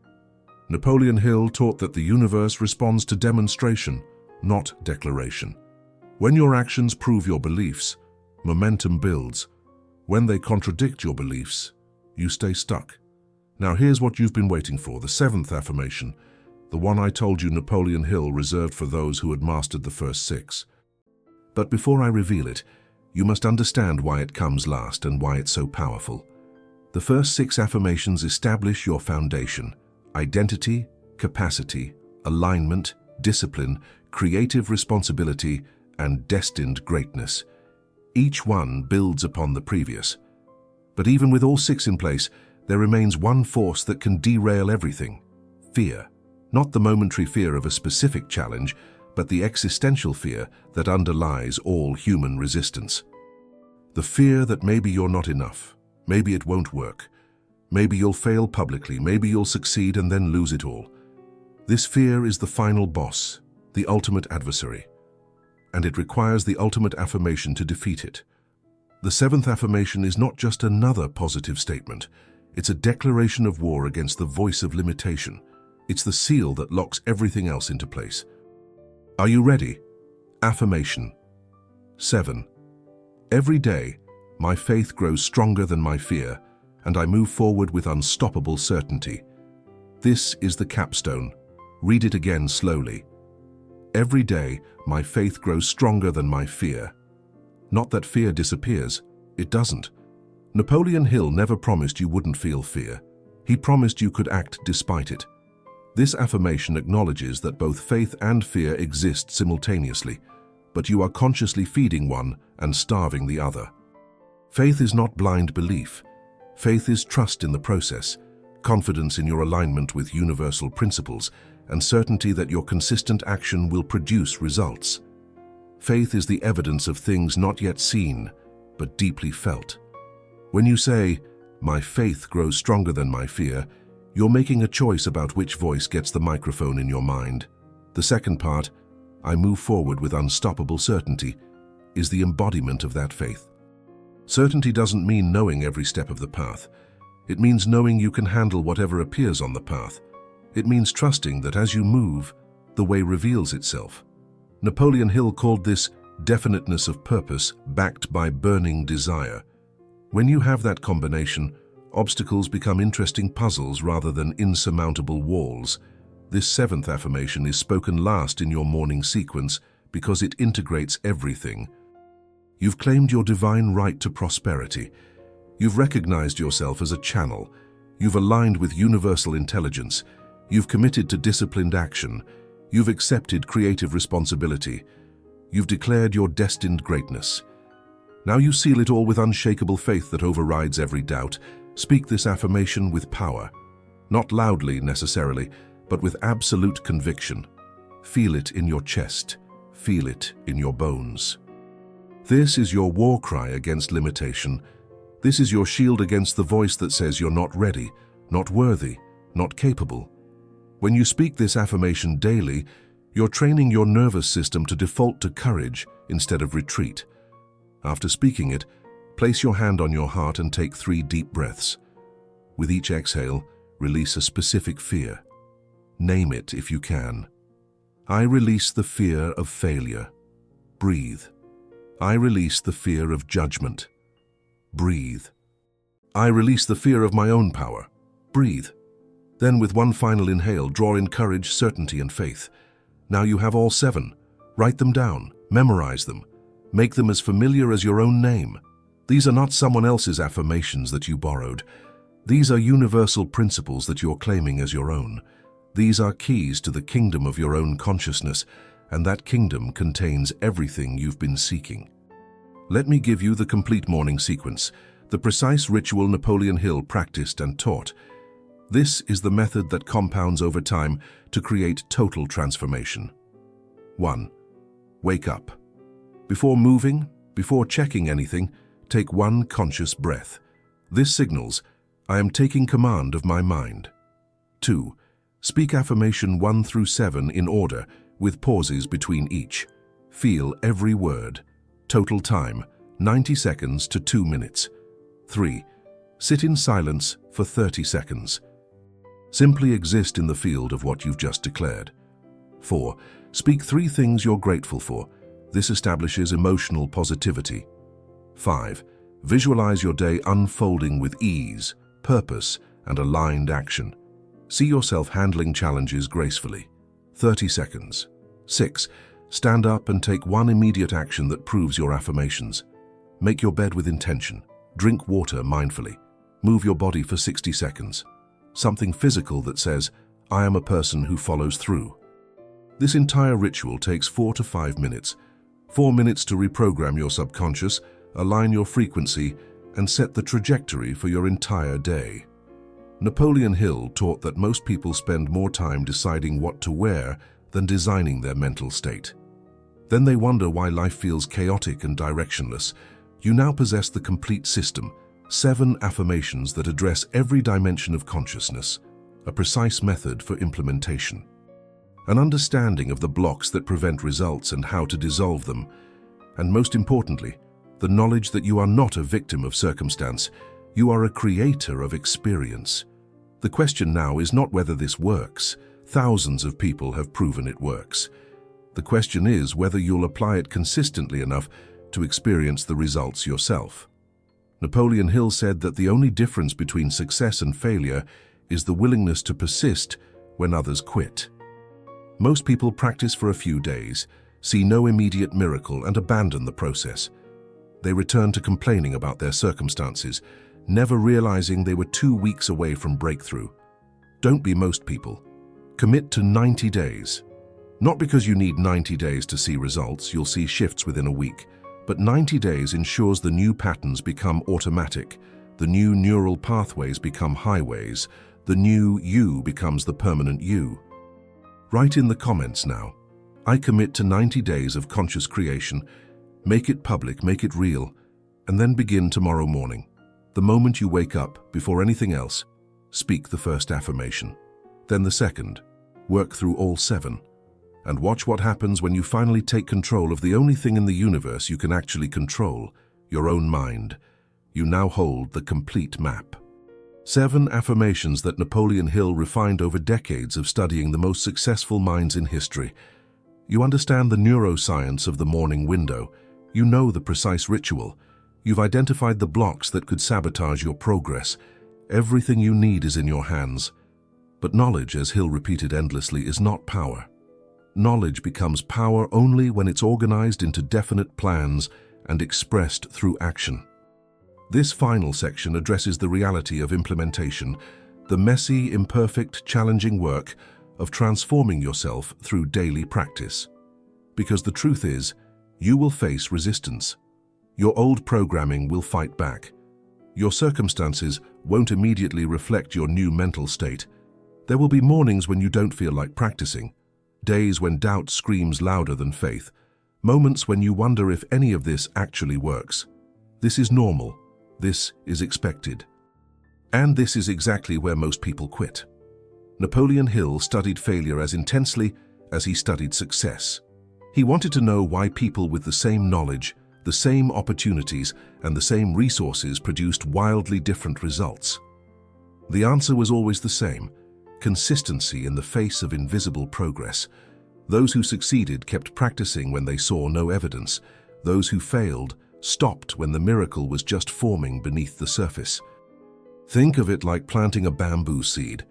Napoleon Hill taught that the universe responds to demonstration, not declaration. When your actions prove your beliefs, momentum builds. When they contradict your beliefs, you stay stuck. Now here's what you've been waiting for, the seventh affirmation, the one I told you Napoleon Hill reserved for those who had mastered the first six. But before I reveal it, you must understand why it comes last and why it's so powerful. The first six affirmations establish your foundation: identity, capacity, alignment, discipline, creative responsibility, and destined greatness. Each one builds upon the previous. But even with all six in place, there remains one force that can derail everything: fear. Not the momentary fear of a specific challenge, but the existential fear that underlies all human resistance. The fear that maybe you're not enough, maybe it won't work, maybe you'll fail publicly, maybe you'll succeed and then lose it all. This fear is the final boss, the ultimate adversary, and it requires the ultimate affirmation to defeat it. The seventh affirmation is not just another positive statement. It's a declaration of war against the voice of limitation. It's the seal that locks everything else into place. Are you ready? Affirmation 7. Every day, my faith grows stronger than my fear, and I move forward with unstoppable certainty. This is the capstone. Read it again slowly. Every day, my faith grows stronger than my fear. Not that fear disappears. It doesn't. Napoleon Hill never promised you wouldn't feel fear. He promised you could act despite it. This affirmation acknowledges that both faith and fear exist simultaneously, but you are consciously feeding one and starving the other. Faith is not blind belief. Faith is trust in the process, confidence in your alignment with universal principles, and certainty that your consistent action will produce results. Faith is the evidence of things not yet seen, but deeply felt. When you say, "My faith grows stronger than my fear," you're making a choice about which voice gets the microphone in your mind. The second part, "I move forward with unstoppable certainty," is the embodiment of that faith. Certainty doesn't mean knowing every step of the path. It means knowing you can handle whatever appears on the path. It means trusting that as you move, the way reveals itself. Napoleon Hill called this definiteness of purpose backed by burning desire. When you have that combination, obstacles become interesting puzzles rather than insurmountable walls. This seventh affirmation is spoken last in your morning sequence because it integrates everything. You've claimed your divine right to prosperity. You've recognized yourself as a channel. You've aligned with universal intelligence. You've committed to disciplined action. You've accepted creative responsibility. You've declared your destined greatness. Now you seal it all with unshakable faith that overrides every doubt. Speak this affirmation with power. Not loudly necessarily, but with absolute conviction. Feel it in your chest. Feel it in your bones. This is your war cry against limitation. This is your shield against the voice that says you're not ready, not worthy, not capable. When you speak this affirmation daily, you're training your nervous system to default to courage instead of retreat. After speaking it, place your hand on your heart and take 3 deep breaths. With each exhale, release a specific fear. Name it if you can. I release the fear of failure. Breathe. I release the fear of judgment. Breathe. I release the fear of my own power. Breathe. Then with one final inhale, draw in courage, certainty, and faith. Now you have all 7. Write them down, memorize them. Make them as familiar as your own name. These are not someone else's affirmations that you borrowed. These are universal principles that you're claiming as your own. These are keys to the kingdom of your own consciousness, and that kingdom contains everything you've been seeking. Let me give you the complete morning sequence, the precise ritual Napoleon Hill practiced and taught. This is the method that compounds over time to create total transformation. 1. Wake up. Before moving, before checking anything, take one conscious breath. This signals, I am taking command of my mind. 2. Speak affirmation 1 through 7 in order, with pauses between each. Feel every word. Total time, 90 seconds to 2 minutes. 3. Sit in silence for 30 seconds. Simply exist in the field of what you've just declared. 4. Speak 3 things you're grateful for. This establishes emotional positivity. 5. Visualize your day unfolding with ease, purpose, and aligned action. See yourself handling challenges gracefully. 30 seconds. 6. Stand up and take one immediate action that proves your affirmations. Make your bed with intention. Drink water mindfully. Move your body for 60 seconds. Something physical that says, I am a person who follows through. This entire ritual takes 4 to 5 minutes. 4 minutes to reprogram your subconscious, align your frequency, and set the trajectory for your entire day. Napoleon Hill taught that most people spend more time deciding what to wear than designing their mental state. Then they wonder why life feels chaotic and directionless. You now possess the complete system, 7 affirmations that address every dimension of consciousness, a precise method for implementation. An understanding of the blocks that prevent results and how to dissolve them, and most importantly, the knowledge that you are not a victim of circumstance, you are a creator of experience. The question now is not whether this works. Thousands of people have proven it works. The question is whether you'll apply it consistently enough to experience the results yourself. Napoleon Hill said that the only difference between success and failure is the willingness to persist when others quit. Most people practice for a few days, see no immediate miracle, and abandon the process. They return to complaining about their circumstances, never realizing they were 2 weeks away from breakthrough. Don't be most people. Commit to 90 days. Not because you need 90 days to see results, you'll see shifts within a week, but 90 days ensures the new patterns become automatic, the new neural pathways become highways, the new you becomes the permanent you. Write in the comments now, I commit to 90 days of conscious creation. Make it public, make it real, and then begin tomorrow morning. The moment you wake up, before anything else, speak the first affirmation. Then the second. Work through all 7. And watch what happens when you finally take control of the only thing in the universe you can actually control, your own mind. You now hold the complete map. 7 affirmations that Napoleon Hill refined over decades of studying the most successful minds in history. You understand the neuroscience of the morning window. You know the precise ritual. You've identified the blocks that could sabotage your progress. Everything you need is in your hands. But knowledge, as Hill repeated endlessly, is not power. Knowledge becomes power only when it's organized into definite plans and expressed through action. This final section addresses the reality of implementation, the messy, imperfect, challenging work of transforming yourself through daily practice. Because the truth is, you will face resistance. Your old programming will fight back. Your circumstances won't immediately reflect your new mental state. There will be mornings when you don't feel like practicing, days when doubt screams louder than faith, moments when you wonder if any of this actually works. This is normal. This is expected. And this is exactly where most people quit. Napoleon Hill studied failure as intensely as he studied success. He wanted to know why people with the same knowledge, the same opportunities, and the same resources produced wildly different results. The answer was always the same: consistency in the face of invisible progress. Those who succeeded kept practicing when they saw no evidence. Those who failed stopped when the miracle was just forming beneath the surface. Think of it like planting a bamboo seed.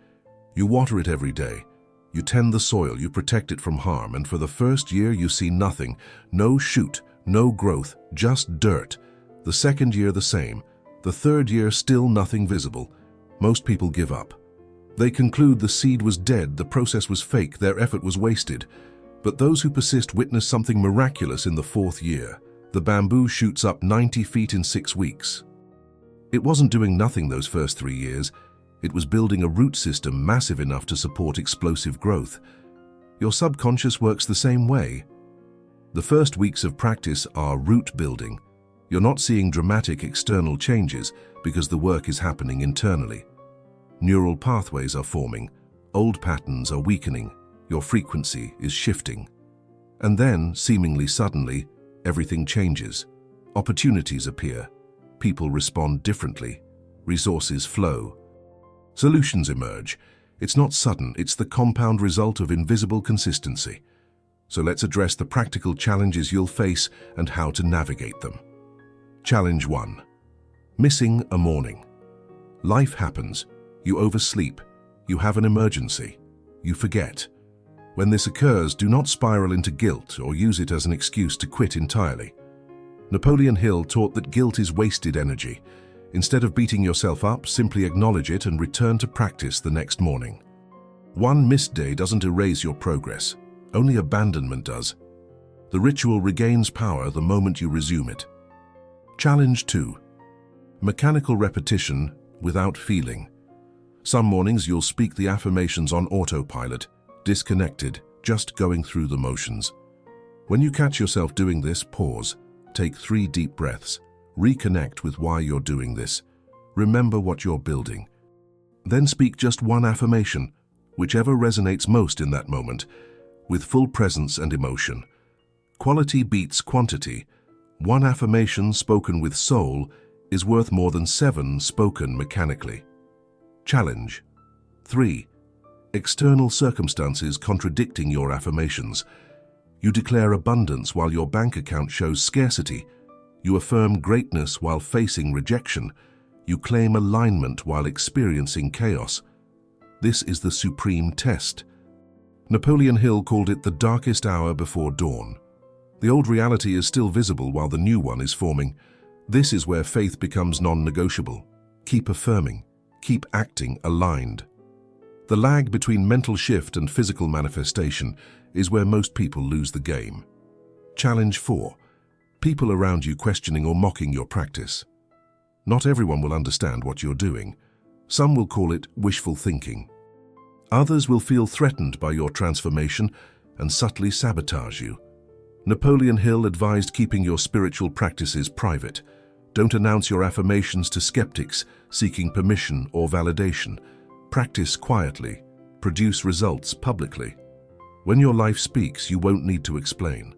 You water it every day. You tend the soil, you protect it from harm, and for the first year you see nothing. No shoot, no growth, just dirt. The second year the same. The third year still nothing visible. Most people give up. They conclude the seed was dead, the process was fake, their effort was wasted. But those who persist witness something miraculous in the fourth year. The bamboo shoots up 90 feet in 6 weeks. It wasn't doing nothing those first 3 years. It was building a root system massive enough to support explosive growth. Your subconscious works the same way. The first weeks of practice are root building. You're not seeing dramatic external changes because the work is happening internally. Neural pathways are forming, old patterns are weakening, your frequency is shifting. And then, seemingly suddenly, everything changes. Opportunities appear. People respond differently. Resources flow. Solutions emerge. It's not sudden, it's the compound result of invisible consistency. So let's address the practical challenges you'll face and how to navigate them. Challenge 1. Missing a morning. Life happens. You oversleep. You have an emergency. You forget. When this occurs, do not spiral into guilt or use it as an excuse to quit entirely. Napoleon Hill taught that guilt is wasted energy. Instead of beating yourself up, simply acknowledge it and return to practice the next morning. One missed day doesn't erase your progress. Only abandonment does. The ritual regains power the moment you resume it. Challenge 2. Mechanical repetition without feeling. Some mornings you'll speak the affirmations on autopilot, disconnected, just going through the motions. When you catch yourself doing this, pause. Take 3 deep breaths. Reconnect with why you're doing this. Remember what you're building. Then speak just one affirmation, whichever resonates most in that moment, with full presence and emotion. Quality beats quantity. One affirmation spoken with soul is worth more than 7 spoken mechanically. Challenge 3. External circumstances contradicting your affirmations. You declare abundance while your bank account shows scarcity. You affirm greatness while facing rejection. You claim alignment while experiencing chaos. This is the supreme test. Napoleon Hill called it the darkest hour before dawn. The old reality is still visible while the new one is forming. This is where faith becomes non-negotiable. Keep affirming. Keep acting aligned. The lag between mental shift and physical manifestation is where most people lose the game. Challenge 4. People around you questioning or mocking your practice. Not everyone will understand what you're doing. Some will call it wishful thinking. Others will feel threatened by your transformation and subtly sabotage you. Napoleon Hill advised keeping your spiritual practices private. Don't announce your affirmations to skeptics seeking permission or validation. Practice quietly. Produce results publicly. When your life speaks, you won't need to explain.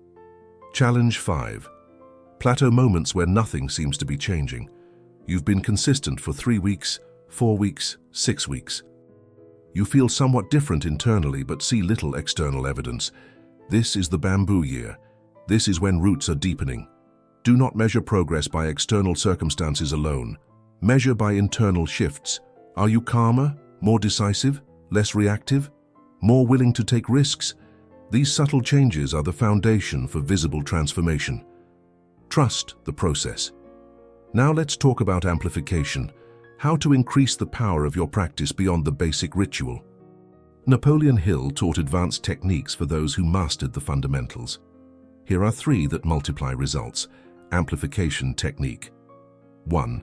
Challenge 5. Plateau moments where nothing seems to be changing. You've been consistent for 3 weeks, 4 weeks, 6 weeks. You feel somewhat different internally but see little external evidence. This is the bamboo year. This is when roots are deepening. Do not measure progress by external circumstances alone. Measure by internal shifts. Are you calmer, more decisive, less reactive, more willing to take risks? These subtle changes are the foundation for visible transformation. Trust the process. Now let's talk about amplification, how to increase the power of your practice beyond the basic ritual. Napoleon Hill taught advanced techniques for those who mastered the fundamentals. Here are 3 that multiply results. Amplification technique. 1.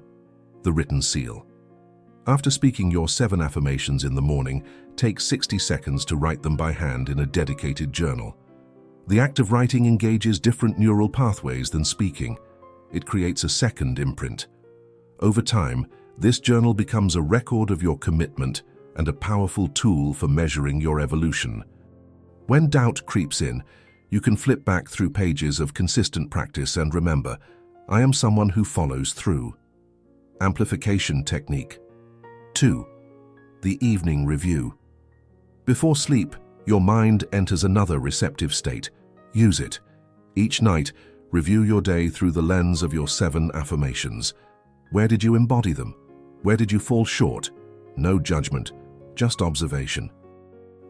The written seal. After speaking your 7 affirmations in the morning, take 60 seconds to write them by hand in a dedicated journal. The act of writing engages different neural pathways than speaking. It creates a second imprint. Over time, this journal becomes a record of your commitment and a powerful tool for measuring your evolution. When doubt creeps in, you can flip back through pages of consistent practice and remember, I am someone who follows through. Amplification technique. 2. The evening review. Before sleep, your mind enters another receptive state. Use it. Each night, Review your day through the lens of your 7 affirmations. Where did you embody them? Where did you fall short? No judgment, just observation.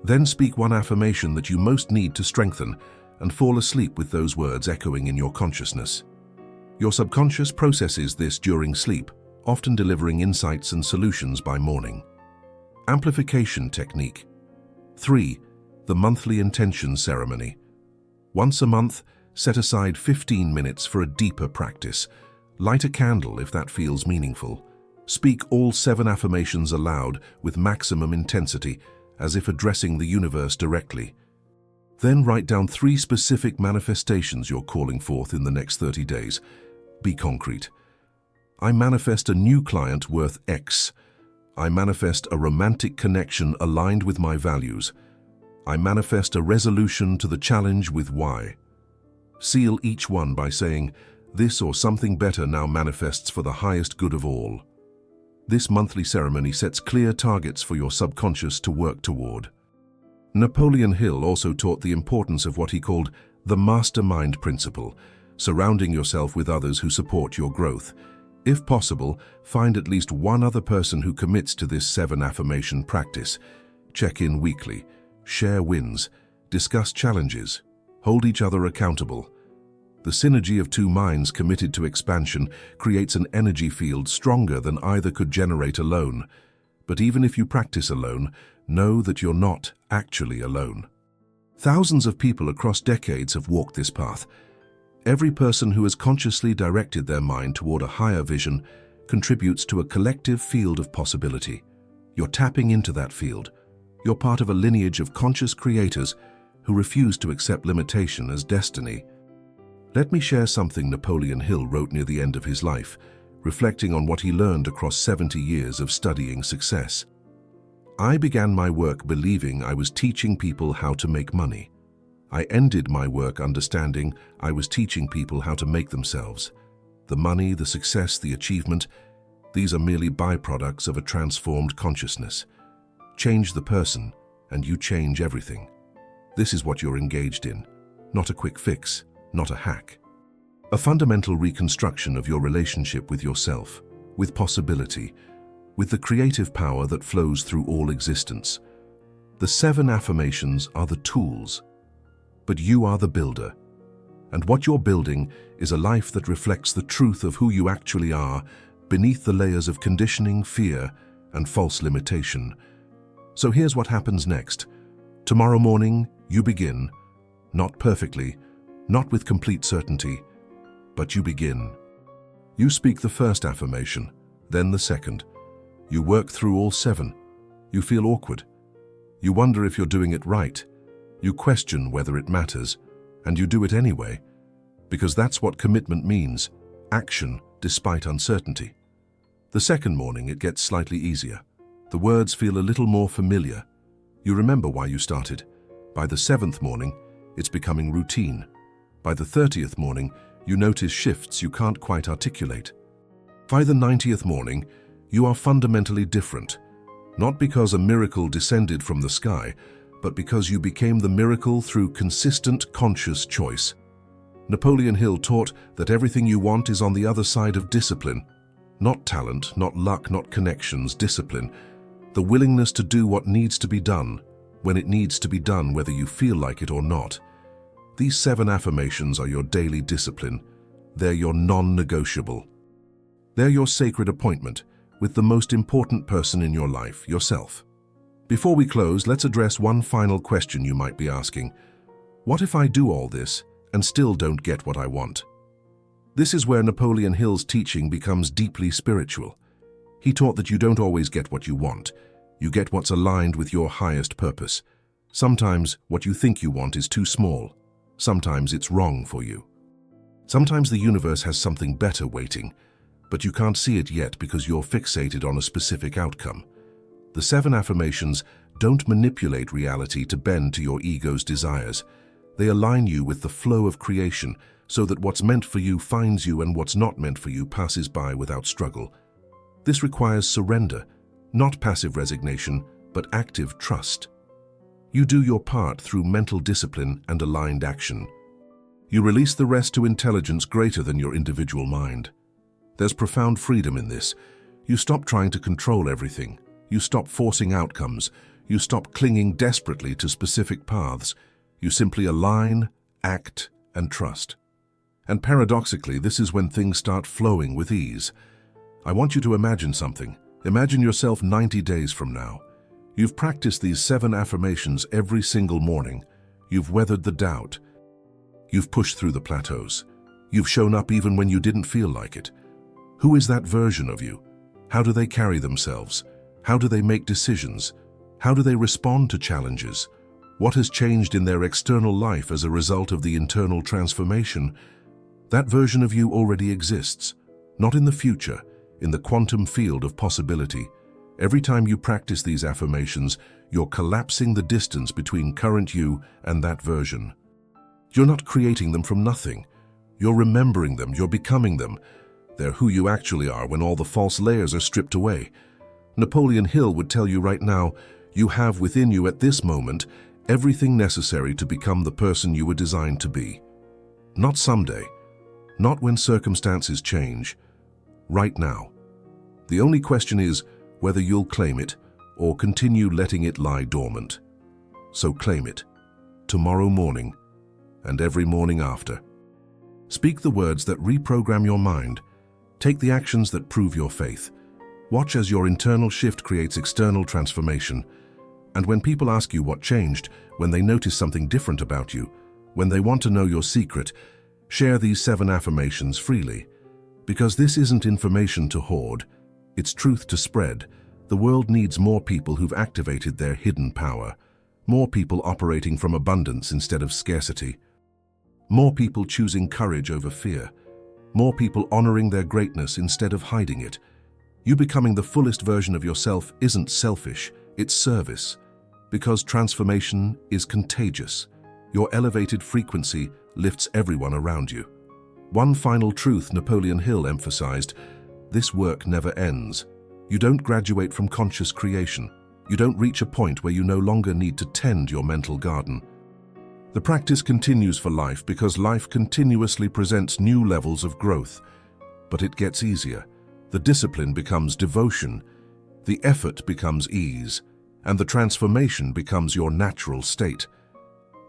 Then speak one affirmation that you most need to strengthen and fall asleep with those words echoing in your consciousness. Your subconscious processes this during sleep, often delivering insights and solutions by morning. Amplification technique. 3. The monthly intention ceremony. Once a month, set aside 15 minutes for a deeper practice. Light a candle if that feels meaningful. Speak all 7 affirmations aloud with maximum intensity, as if addressing the universe directly. Then write down 3 specific manifestations you're calling forth in the next 30 days. Be concrete. I manifest a new client worth X. I manifest a romantic connection aligned with my values. I manifest a resolution to the challenge with Y. Seal each one by saying, "This or something better now manifests for the highest good of all." This monthly ceremony sets clear targets for your subconscious to work toward. Napoleon Hill also taught the importance of what he called the mastermind principle, surrounding yourself with others who support your growth. If possible, find at least one other person who commits to this 7 affirmation practice. Check in weekly, share wins, discuss challenges, hold each other accountable. The synergy of 2 minds committed to expansion creates an energy field stronger than either could generate alone. But even if you practice alone, know that you're not actually alone. Thousands of people across decades have walked this path. Every person who has consciously directed their mind toward a higher vision contributes to a collective field of possibility. You're tapping into that field. You're part of a lineage of conscious creators who refuse to accept limitation as destiny. Let me share something Napoleon Hill wrote near the end of his life, reflecting on what he learned across 70 years of studying success. I began my work believing I was teaching people how to make money. I ended my work understanding I was teaching people how to make themselves. The money, the success, the achievement, these are merely byproducts of a transformed consciousness. Change the person, and you change everything. This is what you're engaged in, not a quick fix, not a hack. A fundamental reconstruction of your relationship with yourself, with possibility, with the creative power that flows through all existence. The 7 affirmations are the tools, but you are the builder. And what you're building is a life that reflects the truth of who you actually are beneath the layers of conditioning, fear, and false limitation. So here's what happens next. Tomorrow morning, you begin, not perfectly, not with complete certainty, but you begin. You speak the first affirmation, then the second. You work through all 7. You feel awkward. You wonder if you're doing it right. You question whether it matters, and you do it anyway, because that's what commitment means, action despite uncertainty. The second morning, it gets slightly easier. The words feel a little more familiar. You remember why you started. By the 7th morning, it's becoming routine. By the 30th morning, you notice shifts you can't quite articulate. By the 90th morning, you are fundamentally different, not because a miracle descended from the sky, but because you became the miracle through consistent, conscious choice. Napoleon Hill taught that everything you want is on the other side of discipline. Not talent, not luck, not connections, discipline. The willingness to do what needs to be done, when it needs to be done, whether you feel like it or not. These 7 affirmations are your daily discipline. They're your non-negotiable. They're your sacred appointment with the most important person in your life, yourself. Before we close, let's address one final question you might be asking. What if I do all this and still don't get what I want? This is where Napoleon Hill's teaching becomes deeply spiritual. He taught that you don't always get what you want. You get what's aligned with your highest purpose. Sometimes what you think you want is too small. Sometimes it's wrong for you. Sometimes the universe has something better waiting, but you can't see it yet because you're fixated on a specific outcome. The 7 affirmations don't manipulate reality to bend to your ego's desires. They align you with the flow of creation so that what's meant for you finds you and what's not meant for you passes by without struggle. This requires surrender, not passive resignation, but active trust. You do your part through mental discipline and aligned action. You release the rest to intelligence greater than your individual mind. There's profound freedom in this. You stop trying to control everything. You stop forcing outcomes. You stop clinging desperately to specific paths. You simply align, act, and trust. And paradoxically, this is when things start flowing with ease. I want you to imagine something. Imagine yourself 90 days from now. You've practiced these 7 affirmations every single morning. You've weathered the doubt. You've pushed through the plateaus. You've shown up even when you didn't feel like it. Who is that version of you? How do they carry themselves? How do they make decisions? How do they respond to challenges? What has changed in their external life as a result of the internal transformation? That version of you already exists, not in the future, in the quantum field of possibility. Every time you practice these affirmations, you're collapsing the distance between current you and that version. You're not creating them from nothing. You're remembering them, you're becoming them. They're who you actually are when all the false layers are stripped away. Napoleon Hill would tell you right now, you have within you at this moment everything necessary to become the person you were designed to be. Not someday, not when circumstances change, right now. The only question is whether you'll claim it or continue letting it lie dormant. So claim it, tomorrow morning and every morning after. Speak the words that reprogram your mind. Take the actions that prove your faith. Watch as your internal shift creates external transformation. And when people ask you what changed, when they notice something different about you, when they want to know your secret, share these 7 affirmations freely. Because this isn't information to hoard, it's truth to spread. The world needs more people who've activated their hidden power, more people operating from abundance instead of scarcity, more people choosing courage over fear, more people honoring their greatness instead of hiding it. You becoming the fullest version of yourself isn't selfish, it's service. Because transformation is contagious. Your elevated frequency lifts everyone around you. One final truth Napoleon Hill emphasized: this work never ends. You don't graduate from conscious creation. You don't reach a point where you no longer need to tend your mental garden. The practice continues for life because life continuously presents new levels of growth. But it gets easier. The discipline becomes devotion. The effort becomes ease. And the transformation becomes your natural state.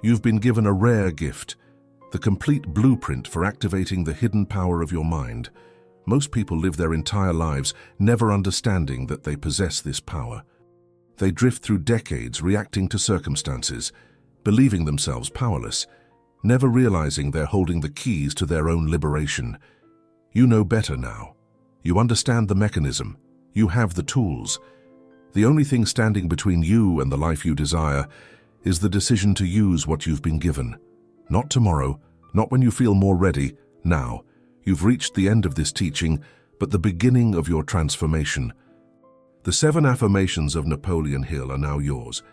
You've been given a rare gift, the complete blueprint for activating the hidden power of your mind. Most people live their entire lives never understanding that they possess this power. They drift through decades reacting to circumstances, believing themselves powerless, never realizing they're holding the keys to their own liberation. You know better now. You understand the mechanism. You have the tools. The only thing standing between you and the life you desire is the decision to use what you've been given. Not tomorrow, not when you feel more ready, now. You've reached the end of this teaching, but the beginning of your transformation. The 7 affirmations of Napoleon Hill are now yours.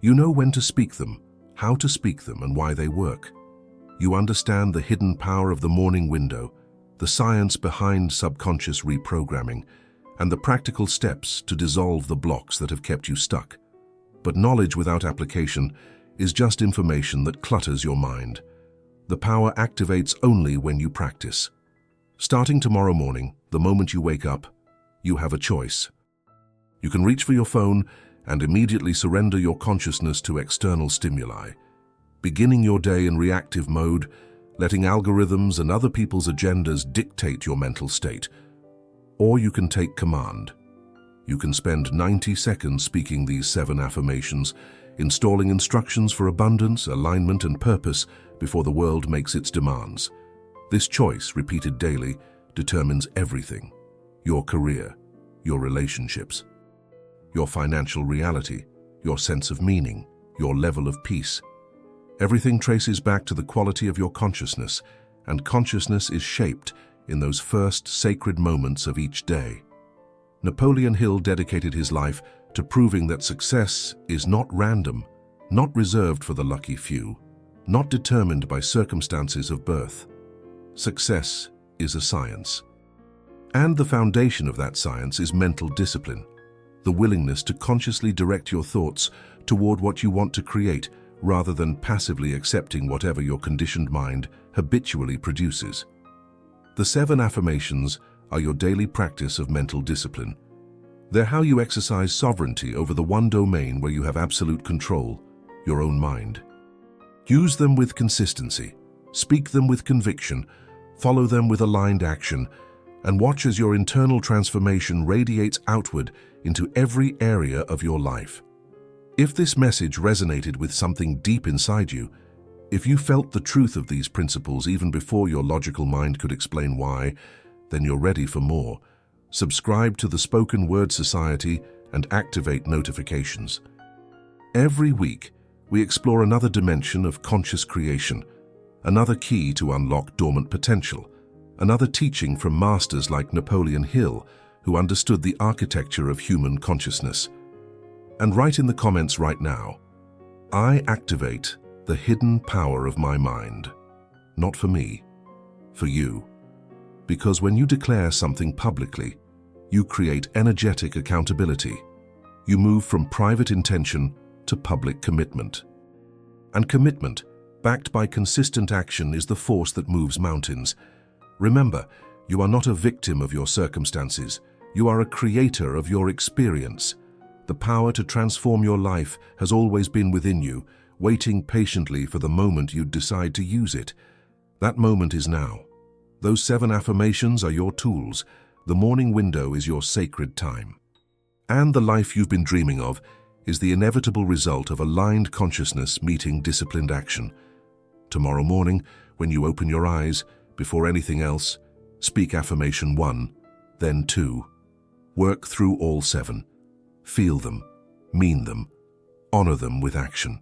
You know when to speak them, how to speak them, and why they work. You understand the hidden power of the morning window, the science behind subconscious reprogramming, and the practical steps to dissolve the blocks that have kept you stuck. But knowledge without application is just information that clutters your mind. The power activates only when you practice. Starting tomorrow morning, the moment you wake up, you have a choice. You can reach for your phone and immediately surrender your consciousness to external stimuli, beginning your day in reactive mode, letting algorithms and other people's agendas dictate your mental state. Or you can take command. You can spend 90 seconds speaking these 7 affirmations, installing instructions for abundance, alignment, and purpose before the world makes its demands. This choice, repeated daily, determines everything: your career, your relationships, your financial reality, your sense of meaning, your level of peace. Everything traces back to the quality of your consciousness, and consciousness is shaped in those first sacred moments of each day. Napoleon Hill dedicated his life to proving that success is not random, not reserved for the lucky few, not determined by circumstances of birth. Success is a science. And the foundation of that science is mental discipline, the willingness to consciously direct your thoughts toward what you want to create, rather than passively accepting whatever your conditioned mind habitually produces. The 7 affirmations are your daily practice of mental discipline. They're how you exercise sovereignty over the one domain where you have absolute control, your own mind. Use them with consistency, speak them with conviction, follow them with aligned action, and watch as your internal transformation radiates outward into every area of your life. If this message resonated with something deep inside you, if you felt the truth of these principles even before your logical mind could explain why, then you're ready for more. Subscribe to the Spoken Word Society and activate notifications. Every week, we explore another dimension of conscious creation, another key to unlock dormant potential, another teaching from masters like Napoleon Hill, who understood the architecture of human consciousness. And write in the comments right now, I activate the hidden power of my mind. Not for me, for you. Because when you declare something publicly, you create energetic accountability. You move from private intention to public commitment. And commitment, backed by consistent action, is the force that moves mountains. Remember, you are not a victim of your circumstances. You are a creator of your experience. The power to transform your life has always been within you, waiting patiently for the moment you decide to use it. That moment is now. Those 7 affirmations are your tools. The morning window is your sacred time. And the life you've been dreaming of is the inevitable result of aligned consciousness meeting disciplined action. Tomorrow morning, when you open your eyes, before anything else, speak affirmation 1, then 2. Work through all 7. Feel them, mean them, honor them with action.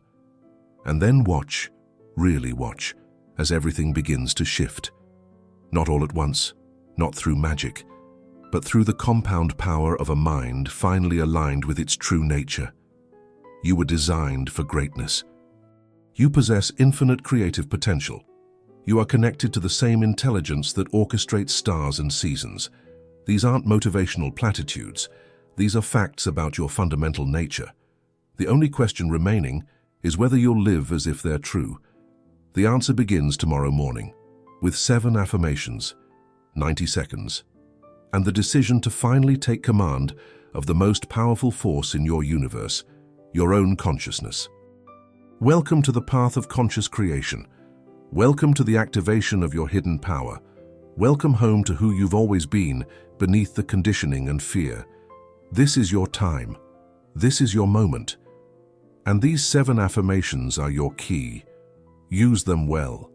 And then watch, really watch, as everything begins to shift. Not all at once, not through magic, but through the compound power of a mind finally aligned with its true nature. You were designed for greatness. You possess infinite creative potential. You are connected to the same intelligence that orchestrates stars and seasons. These aren't motivational platitudes. These are facts about your fundamental nature. The only question remaining is whether you'll live as if they're true. The answer begins tomorrow morning, with 7 affirmations, 90 seconds, and the decision to finally take command of the most powerful force in your universe, your own consciousness. Welcome to the path of conscious creation. Welcome to the activation of your hidden power. Welcome home to who you've always been, beneath the conditioning and fear. This is your time. This is your moment. And these 7 affirmations are your key. Use them well.